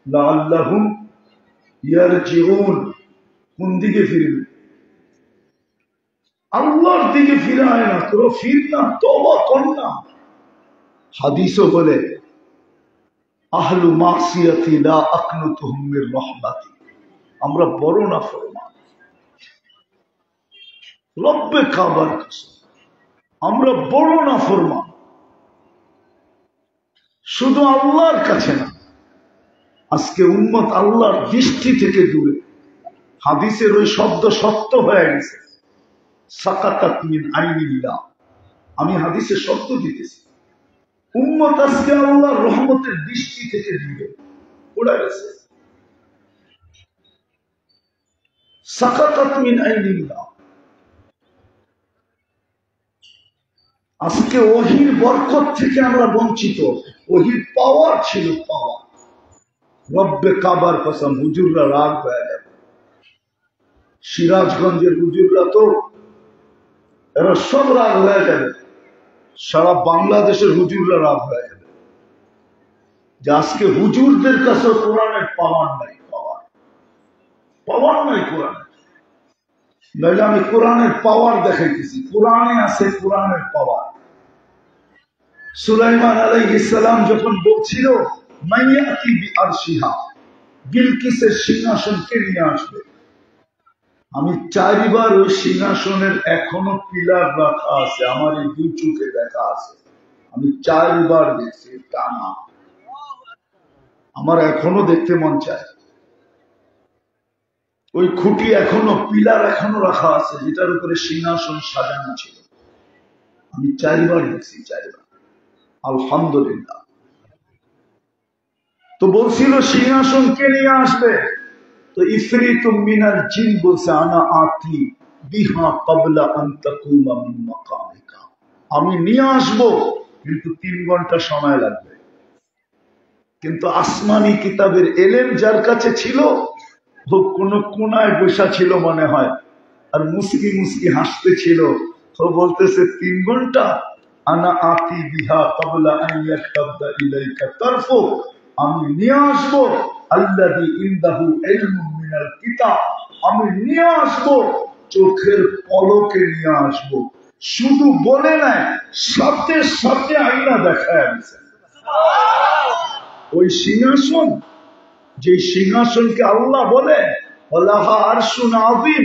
লাআল্লাহুম ইয়ারজিউন, কোন দিকে ফিরবে? আল্লাহর দিকে ফিরে আয় না, তোরা ফির না, তওবা কর না। হাদিসও বলে আহলু মাসিয়াতি লা আকনুতুহুম মির রাহমাতি, আমরা বড় নাফরমান। রব্বে কাবার কসম, আমরা বড় নাফরমান। শুধু আল্লাহর কাছে না, আজকে উম্মত আল্লাহর দৃষ্টি থেকে দূরে। হাদিসের ওই শব্দ সত্য হয়ে গেছে, সাকাতাত মিন আইনিল্লাহ। আমি হাদিসের শব্দ দিতেছি, উম্মত আজকে আল্লাহর রহমতের দৃষ্টি থেকে দূরে পড়ে গেছে। সাকাতাত মিন আইনিল্লাহ। আজকে ওহির বরকত থেকে আমরা বঞ্চিত। ওহির পাওয়ার ছিল, পাওয়ার। রব্বে কাবার কসম, হুজুররা রাগ হয়ে যাবে। সিরাজগঞ্জের হুজুররা তো এরা সব রাগ হয়ে যাবে। সারা বাংলাদেশের হুজুররা রাগ হয়ে যাবে যে আজকে হুজুরদের কাছে কোরআনের পাওয়ার নাই। পাওয়ার নাই কোরআনের। নইলে আমি কোরআনের পাওয়ার দেখাইতেছি, কোরআনে আছে কোরআনের পাওয়ার। সুলাইমান আলাইহিস সালাম যখন বলছিল মাইয়াতি বিআরশিহা, বিলকিসের সিংহাসন কে নিয়ে আসবে, আমি 4 বার ওই সিংহাসনের এখনো পিলার রাখা আছে, আমার এই 2 চোখে দেখা আছে। আমি 4 বার দেখছি টানা, আমার এখনো দেখতে মন চায়। ওই খুঁটি এখনো, পিলার এখনো রাখা আছে, যেটার উপরে সিংহাসন সাজানো ছিল। আমি 4 বার দেখছি, 4 বার। আলহামদুলিল্লাহ। তো বলছিল সিংহাসন কে নিয়ে আসবে? তো ইফরিতুম মিনাল জিন বলছে আনা আতি বিহা ক্বাবলা আন তাকুমা মিন মাকামিকা, আমি নিয়ে আসবো, কিন্তু 3 ঘন্টা সময় লাগবে। কিন্তু আসমানি কিতাবের এলেম যার কাছে ছিল, ও কোন কোনায় বসা ছিল মনে হয়, আর মুস্কি মুস্কি হাসতে ছিল। ও বলতেছে 3 ঘন্টা, আনা আতি বিহা ক্বাবলা আন ইয়াশতাদ্দা ইলাইকা তারফুক, আমি নিয়ে আসবো আল্লাযী ইনদাহু ইলমুম মিনাল কিতাব, আমি নিয়ে আসবো, চোখের পলকে নিয়ে আসবো। শুধু বলে নাই, সাথে সাথে আইনা দেখায় দিছে। ওই সিংহাসন, যে সিংহাসনকে আল্লাহ বলে ওয়ালাহা আরশুন আযীম,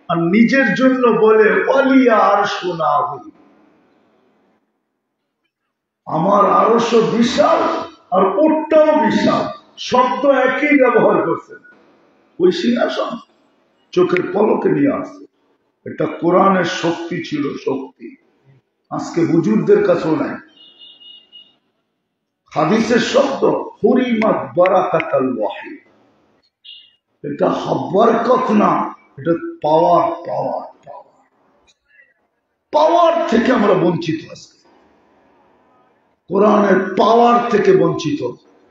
আর নিজের জন্য বলে ওয়ালিয়া আরশুন আযীম, আমার আরশও বিশাল আর ওটাও বিশাল, শব্দ একই ব্যবহার করছেন। ওই সিংহাসন চোখের পলকে নিয়ে আসছে। এটা কোরআনের শক্তি ছিল, শক্তি আজকে হুজুরদের কাছেও নাই। হাদিসের শব্দ হুরিমাত বারাকাতাল ওয়াহি, এটা বরকত না, এটা পাওয়ার। পাওয়ার পাওয়ার পাওয়ার থেকে আমরা বঞ্চিত আজকে, কোরআনের পাওয়ার থেকে বঞ্চিত,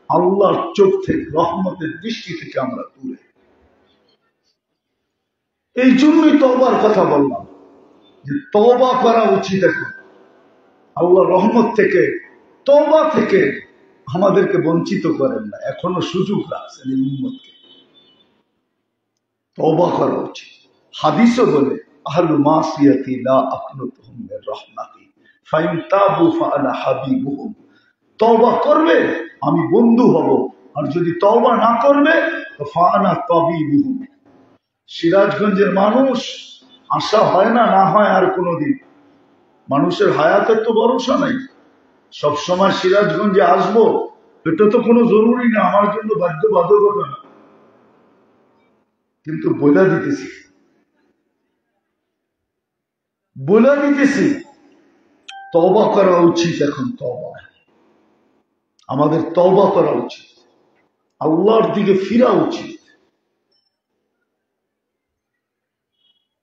আল্লাহর চোখ থেকে, রহমতের দৃষ্টি থেকে আমরা দূরে। এই জন্যই তওবার কথা বললাম, যে তওবা করা উচিত। এখন আল্লাহ রহমত থেকে, তওবা থেকে আমাদেরকে বঞ্চিত করেন না, এখনো সুযোগ রাখছেন এই উম্মতকে, তওবা করা উচিত। হাদিসও বলে আহলু মাসিয়াতি লা আকনুতুহুম মির রাহমাতি ফাইন তাবু ফাআনা হাবিবুহুম, তওবা করবে আমি বন্ধু হব, আর যদি তওবা না করবে তো ফাআনা তাবিবুহুম। সিরাজগঞ্জের মানুষ আশা হয় না, না হয় আর কোনোদিন, মানুষের হায়াতের তো ভরসা নাই, সবসময় সিরাজগঞ্জে আসবো এটা তো কোনো জরুরি না, আমার জন্য বাধ্যবাধকতা না। কিন্তু বলে দিতেছি তওবা করা উচিত। এখন তওবা, আমাদের তওবা করা উচিত, আল্লাহর দিকে ফিরা উচিত,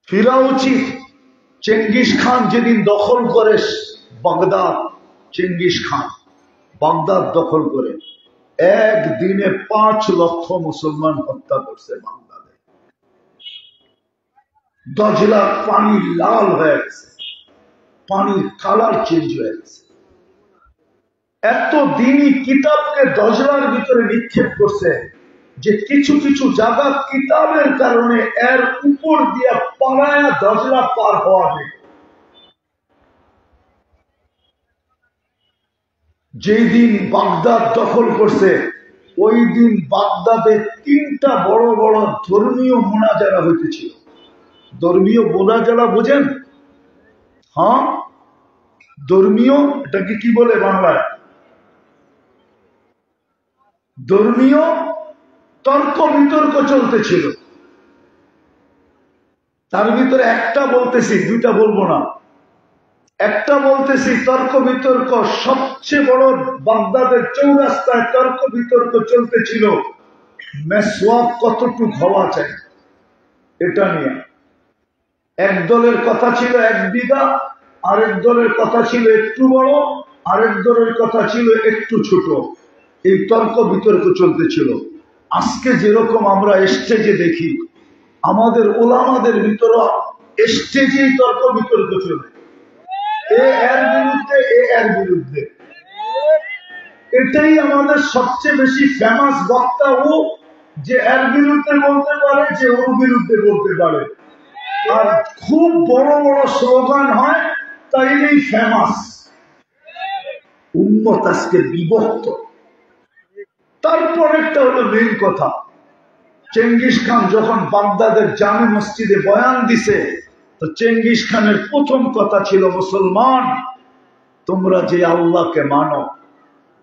ফিরা উচিত। চেঙ্গিস খান যেদিন দখল করে বাগদাদ, চেঙ্গিস খান বাগদাদ দখল করে একদিনে 5 লক্ষ মুসলমান হত্যা করছে বাগদাদে। দজলা পানি লাল হয়ে গেছে, পানির কালার চেঞ্জ হয়ে গেছে। এত দিনই কিতাবকে দজলার ভিতরে নিক্ষেপ করছে যে কিছু কিছু জায়গা কিতাবের কারণে এর উপর দিয়ে পালায়া দজলা পার হওয়া যায়। যেই দিন বাগদাদ দখল করছে ওই দিন বাগদাদে 3টা বড় বড় ধর্মীয় মোনাজারা হইতেছিল। ধর্মীয় মোনাজারা বোঝেন? হ্যাঁ, ধর্মীয়, এটাকে কি বলে বাংলায়? ধর্মীয় তর্ক বিতর্ক চলতেছিল। তার ভিতরে একটা বলতেছি, 2টা বলবো না, একটা বলতেছি তর্ক বিতর্ক সবচেয়ে বড় বাগদাদের চৌরাস্তায় তর্ক বিতর্ক চলতেছিল মেসওয়াক কতটুকু হওয়া চাই এটা নিয়ে। এক দলের কথা ছিল 1 বিঘা, আরেক দলের কথা ছিল একটু বড়, আরেক দলের কথা ছিল একটু ছোট। এই তর্ক বিতর্ক চলতেছিল। আজকে যেরকম আমরা স্টেজে দেখি, আমাদের ওলামাদের ভিতরে স্টেজেই তর্ক বিতর্ক চলে, এ এর বিরুদ্ধে, এ এর বিরুদ্ধে। এটাই আমাদের সবচেয়ে বেশি ফেমাস বক্তা, ও যে এর বিরুদ্ধে বলতে পারে, যে ওর বিরুদ্ধে বলতে পারে, আর খুব বড় বড় স্লোগান হয়, তাইলেই ফেমাস। উম্মত আজকে বিভক্ত। তারপর একটা হলো মেইন কথা, চেঙ্গিস খান যখন বাগদাদের জামে মসজিদে বয়ান দিছে, তো চেঙ্গিস খানের প্রথম কথা ছিল, মুসলমান তোমরা যে আল্লাহকে মানো,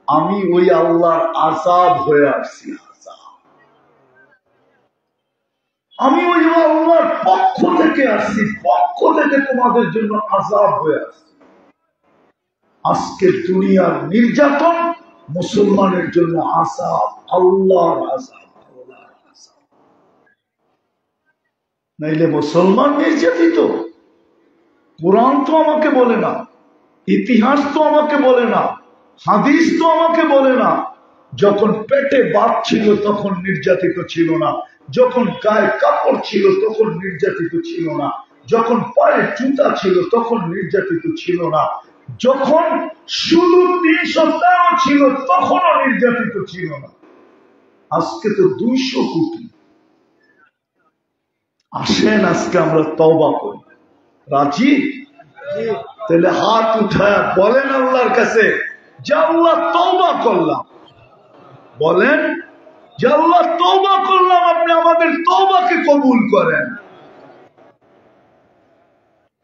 আমি ওই আল্লাহর আযাব হয়ে আসছি। আমি ওই আল্লাহর পক্ষ থেকে আসছি, পক্ষ থেকে তোমাদের জন্য আযাব হয়ে আসছি। আজকে দুনিয়ার নির্যাতন মুসলমানের জন্য আযাব, আল্লাহর আযাব। নাইলে মুসলমান নির্যাতিত? কোরআন তো আমাকে বলে না, ইতিহাস তো আমাকে বলে না, হাদিস তো আমাকে বলে না। যখন পেটে বাত ছিল তখন নির্যাতিত ছিল না, যখন গায়ে কাপড় ছিল তখন নির্যাতিত ছিল না, যখন পায়ে জুতা ছিল তখন নির্যাতিত ছিল না, যখন শুধু ৩১৩ ছিল তখনও নির্যাতিত ছিল না। আজকে তো ২০০ কোটি। আসেন আজকে আমরা তওবা করি। রাজি? তাহলে হাত উঠায় বলেন আল্লাহর কাছে যে আল্লাহ তওবা করলাম। বলেন যে আল্লাহ তওবা করলাম, আপনি আমাদের তওবাকে কবুল করেন।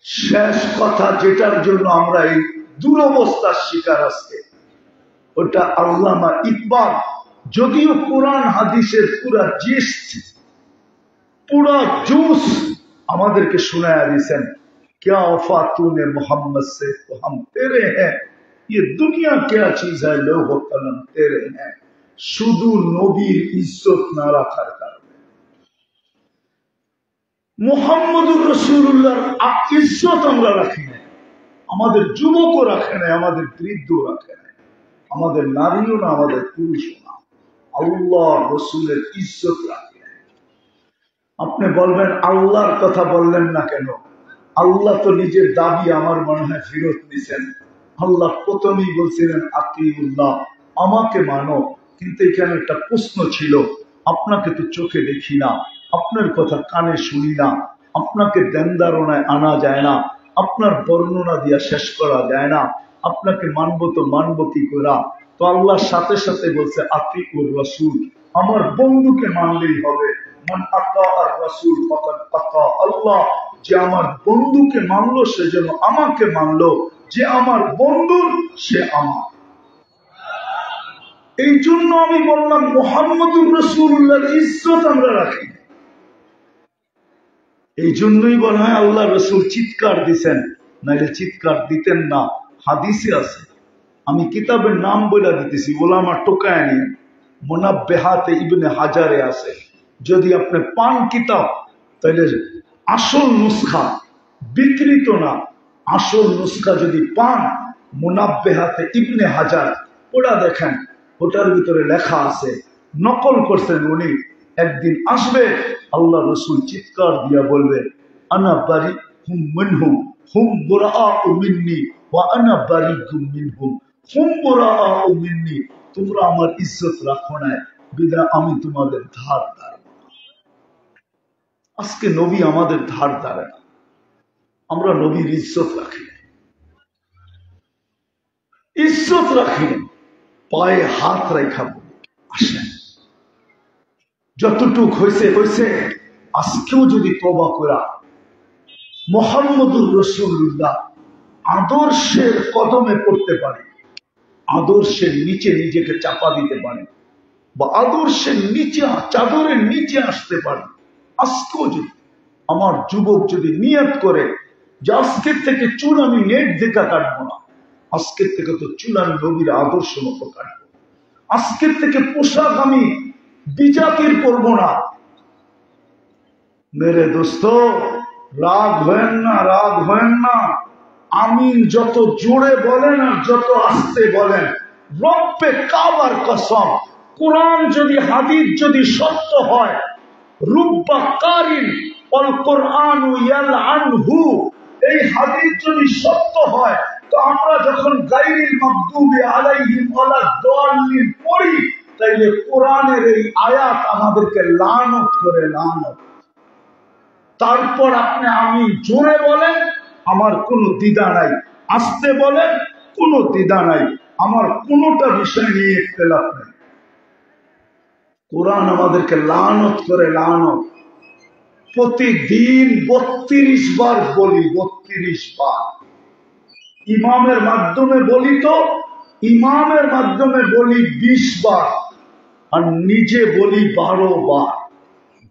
শেষ কথা যেটার জন্য আমরা এই দুরবস্থার শিকার আজকে, ওটা আল্লামা ইকবাল, যদিও কোরআন হাদিসের পুরা জিস্ট, পুরা জুস আমাদেরকে শোনায়া দিয়েছেন। क्या वफा तूने मोहम्मद से तो हम तेरे हैं, ये दुनिया क्या चीज है, लोह कलम तेरे हैं। শুধু নবীর ইজ্জত না রাখার কারণে, মুহাম্মদুর রাসূলুল্লাহর ইজ্জত আমরা রাখি না, আমাদের যুবকও রাখে না, আমাদের বৃদ্ধ রাখে না, আমাদের নারীও না, আমাদের পুরুষও না, আল্লাহ রসুলের ইজ্জত রাখে না। আপনি বলবেন আল্লাহর কথা বললেন না কেন? আল্লাহ তো নিজের দাবি আমার মনে হয় ফেরত নিছেন। আল্লাহ প্রথমেই বলছিলেন আতিউল্লাহ, আমাকে মানো। কিন্তু এখানে একটা প্রশ্ন ছিল, আপনাকে তো চোখে দেখি না, আপনার কথা কানে শুনি না, আপনাকে দেনদারণায় আনা যায় না, আপনার বর্ণনা দিয়া শেষ করা যায় না, আপনাকে মানবো তো মানবো কি করা? তো আল্লাহর সাথে সাথে বলছে আতিউর রাসূল, আমার বন্ধুকে মানলেই হবে। মান আতা আর রাসূল ফাকাদ আতা আল্লাহ, যে আমার বন্ধুকে মানলো সে যেন আমাকে মানলো, যে আমার বন্ধু সে আমার। এই জন্য আমি বললাম মুহাম্মদুর রাসূলুল্লাহর ইজ্জত আমরা রাখি। এই জন্যই বলা হয় আল্লাহ রসুল চিৎকার দিছেন, নাইলে চিৎকার দিতেন না। হাদিসে আছে, আমি কিতাবের নাম বলে দিতেছি, ওলামা টোকায় নিয়ে, মুনাব্বেহাতে ইবনে হাজারে আছে। যদি আপনি পান কিতাব, তাহলে আসল নুসখা, বিকৃত না, আসল নুসখা যদি পান, মুনাব্বেহাতে ইবনে হাজার, ওটা দেখেন, ওটার ভিতরে লেখা আছে, নকল করছেন উনি। একদিন আসবে, আল্লাহ রসুল চিৎকার দিয়া বলবে আনা বারি হুম মিনহুম হুম বুরাআউ মিন্নি ওয়া আনা বারিকুম মিনহুম হুম বুরাআউ মিন্নি। তোমরা আমার ইজ্জত রাখো না, বিধায় আমি তোমাদের ধার ধারবো না। আজকে নবী আমাদের ধার ধারে না, আমরা নবীর ইজ্জত রাখি, ইজ্জত রাখি, পায়ে হাত রেখা বলি আসেন, যতটুক হয়েছে হয়েছে। আজকেও যদি তওবা করা মুহাম্মদুর রাসূলুল্লাহ আদর্শের কদমে পড়তে পারি, আদর্শের নিচে নিজেকে চাপা দিতে পারি, বা আদর্শের নিচে চাদরের নিচে আসতে পারি, আজকেও যদি আমার যুবক যদি নিয়ত করে যে আজকের থেকে চুল আমি নেট দেখা কাটবো না, আজকের থেকে তো চুল আমি নবীর আদর্শ মতো কাটবো, আজকের থেকে পোশাক আমি বিজাতির পরবো না। মেরে দোস্ত, রাগ হয়েন না, রাগ হয়েন না। আমিন যত জোরে বলেন আর যত আস্তে বলেন, রব্বে কাবার কসম, কোরআন যদি হাদিস যদি সত্য হয়, রুব্বা কারিন অল কোরআনু ইয়ালআনহু, এই হাদিস যদি সত্য হয়, তো আমরা যখন গায়রিল মাগদুবি আলাইহিম ওয়ালাদ দাল্লিন পড়ি, তাইলে কোরআনের এই আয়াত আমাদেরকে লানত করে, লানত। তারপর আপনি আমি জোরে বলেন, আমার কোনো দ্বিধা নাই, আস্তে বলেন, কোনো দ্বিধা নাই, আমার কোনোটা বিষয় নিয়ে ইখতিলাফ নেই। কোরআন আমাদেরকে লানত করে, লানত। প্রতিদিন 32 বার বলি, 32 বার। ইমামের মাধ্যমে বলি তো, ইমামের মাধ্যমে বলি 20 বার, আর নিজে বলি 12 বার।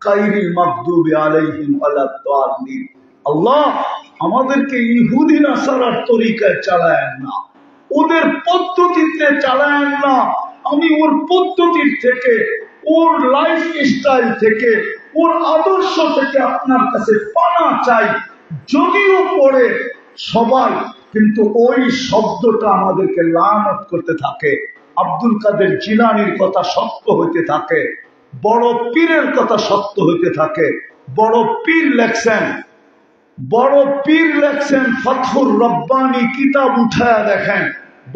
গায়রিল মাগদুবি আলাইহিম ওয়ালাদ দাল্লিন। আল্লাহ আমাদেরকে ইহুদি নাসারার তরিকায় চালায়েন না, ওদের পদ্ধতিতে চালায়েন না। আমি ওর পদ্ধতির থেকে, ওর লাইফ স্টাইল থেকে, ওর আদর্শ থেকে আপনার কাছে পানা চাই। যদিও পড়ে সবাই, কিন্তু ওই শব্দটা আমাদেরকে লানত করতে থাকে। আব্দুল কাদের জিলানীর কথা সত্য হইতে থাকে, বড় পীরের কথা সত্য হইতে থাকে। বড় পীর লেখছেন, বড় পীর লেখছেন ফাতহুর রব্বানি কিতাব উঠায়া দেখেন।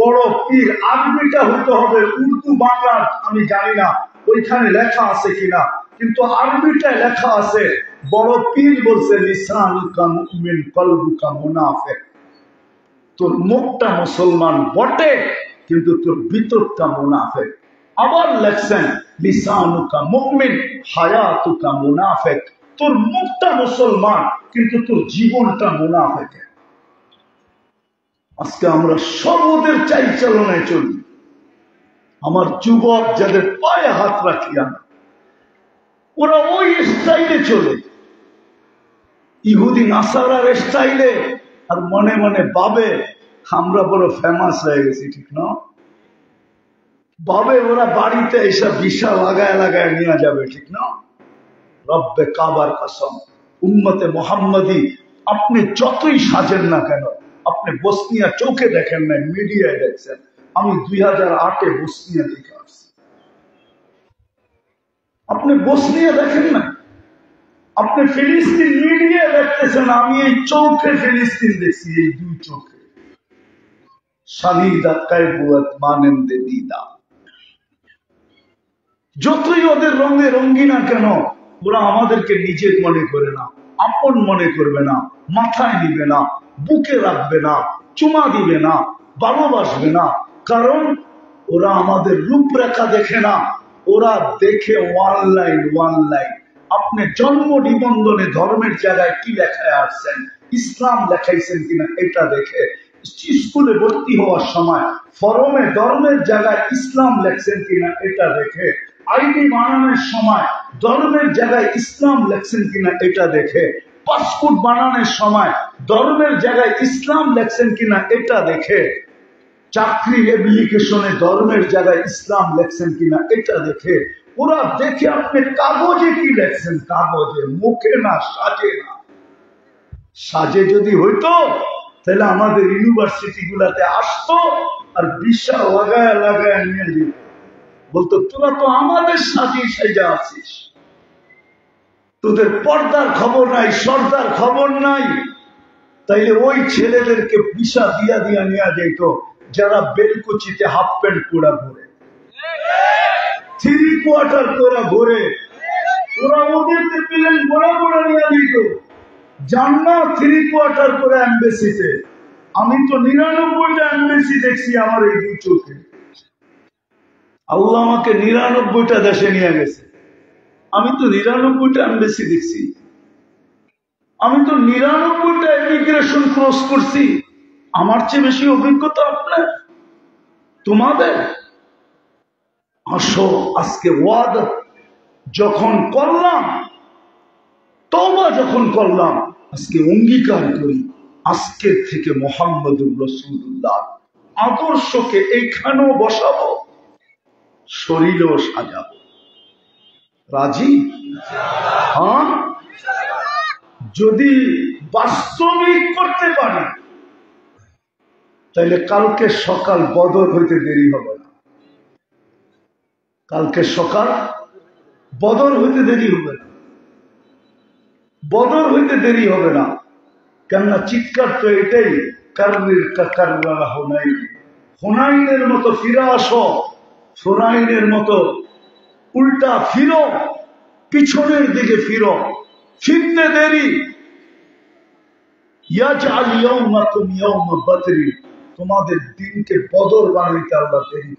বড় পীর আরবিটা হতে হবে, উর্দু বাংলা আমি জানি না ওইখানে লেখা আছে কিনা, কিন্তু আরবিটায় লেখা আছে। বড় পীর বলছে লিসানুকা মুমিন কলবুকা মুনাফিক। তোর মুখটা মুসলমান বটে, কিন্তু তোর ভিতরটা মুনাফিক। আবার লেখছেন লিসানুকা মুমিন হায়াতুকা মুনাফিক। তোর মুখটা মুসলমান, কিন্তু তোর জীবনটা মুনাফিক। আজকে আমরা সব ওদের চাই চালনায় চলি। আমার যুবক যাদের পায়ে হাত রাখি আমি, ওরা ওই স্টাইলে চলে, ইহুদি নাসারার স্টাইলে। আর মনে মনে ভাবে আমরা বড় ফেমাস হয়ে গেছি, ঠিক না? ভাবে ওরা বাড়িতে এসব বিশা লাগায় লাগায় নিয়ে যাবে, ঠিক না? রব্বে কাবার কসম, উম্মতে মোহাম্মদী আপনি যতই সাজেন না কেন, আপনি বসনিয়া চোখে দেখেন নাই, মিডিয়ায় দেখছেন। আমি 2008-এ বসনিয়া দেখে আসছি। আপনি বসনিয়া দেখেন না, আপনি ফিলিস্তিন মিডিয়ায় দেখতেছেন। আমি এই চোখে ফিলিস্তিন দেখছি, এই দুই চোখে। শাহিদা কায়বুয়াত মানেন্দে দিদা। যতই ওদের রঙে রঙ্গি না কেন, ওরা আমাদেরকে নিজের মনে করে না, আপন মনে করবে না, মাথায় দিবে না, বুকে রাখবে না, চুমা দিবে না, ভালোবাসবে না। কারণ ওরা আমাদের রূপরেখা দেখে না, ওরা দেখে ওয়ান লাইন ওয়ান লাইন। আপনি জন্ম নিবন্ধনে ধর্মের জায়গায় কি লেখায় আসছেন, ইসলাম লেখাইছেন কিনা এটা দেখে। স্কুলে ভর্তি হওয়ার সময় ফরমে ধর্মের জায়গায় ইসলাম লেখছেন কিনা এটা দেখে। আইডি বানানোর সময় ধর্মের জায়গায় ইসলাম লেখছেন কিনা এটা দেখে। পাসপোর্ট বানানোর সময় ধর্মের জায়গায় ইসলাম লেখছেন কিনা এটা দেখে। চাকরি অ্যাপ্লিকেশনে ধর্মের জায়গায় ইসলাম লেখছেন কিনা এটা দেখে। ওরা দেখে আপনি কাগজে কি লেখছেন, কাগজে, মুখে না, সাজে না। সাজে যদি হইতো তাহলে আমাদের ইউনিভার্সিটি গুলাতে আসতো আর বিশাল লাগায় লাগায় নিয়ে যেত, বলতো তোরা তো আমাদের সাজিয়ে সাজা আছিস, তোদের পর্দার খবর নাই, সর্দার খবর নাই। তাইলে ওই ছেলেদেরকে বিশা দিয়া দিয়া নিয়ে যেত যারা বেলকুচিতে হাফ প্যান্ট পরা ঘুরে, 3/4 পরা ঘুরে। ওরা ওদেরকে প্লেন বড় বড় নিয়ে দিত, জান্নাত 3/4 করে এমবেসিতে। আমি তো 99টা এমবেসি দেখছি আমার এই দুই চোখে। আল্লাহ আমাকে 99টা দেশে নিয়ে গেছে। আমি তো 99টা এমবেসি দেখছি, আমি তো 99টা ইমিগ্রেশন ক্রস করছি। আমার চেয়ে বেশি অভিজ্ঞতা আপনার, তোমাদের। আসো আজকে ওয়াদা যখন করলাম, তওবা যখন করলাম, আজকে অঙ্গীকার করি আজকের থেকে মুহাম্মদুর রাসূলুল্লাহ আদর্শকে এইখানেও বসাবো, শরীরেও সাজাবো। রাজি? হ্যাঁ, যদি বাস্তবিক করতে পারি তাহলে কালকে সকাল বদর হইতে দেরি হবে না। কালকে সকাল বদর হইতে দেরি হবে না, বদর হইতে দেরি হবে না। কেননা চিৎকার তো এটাই, কারণের হুনাইনের মতো ফিরে আসো, হুনাইনের মতো উল্টা ফিরো, পিছনের দিকে ফিরো, ফিরতে দেরি। ইয়াজআল ইয়াওমাকুম ইয়াওমা বদর, তোমাদের দিনকে বদর বানাইতে আল্লাহ দেরি।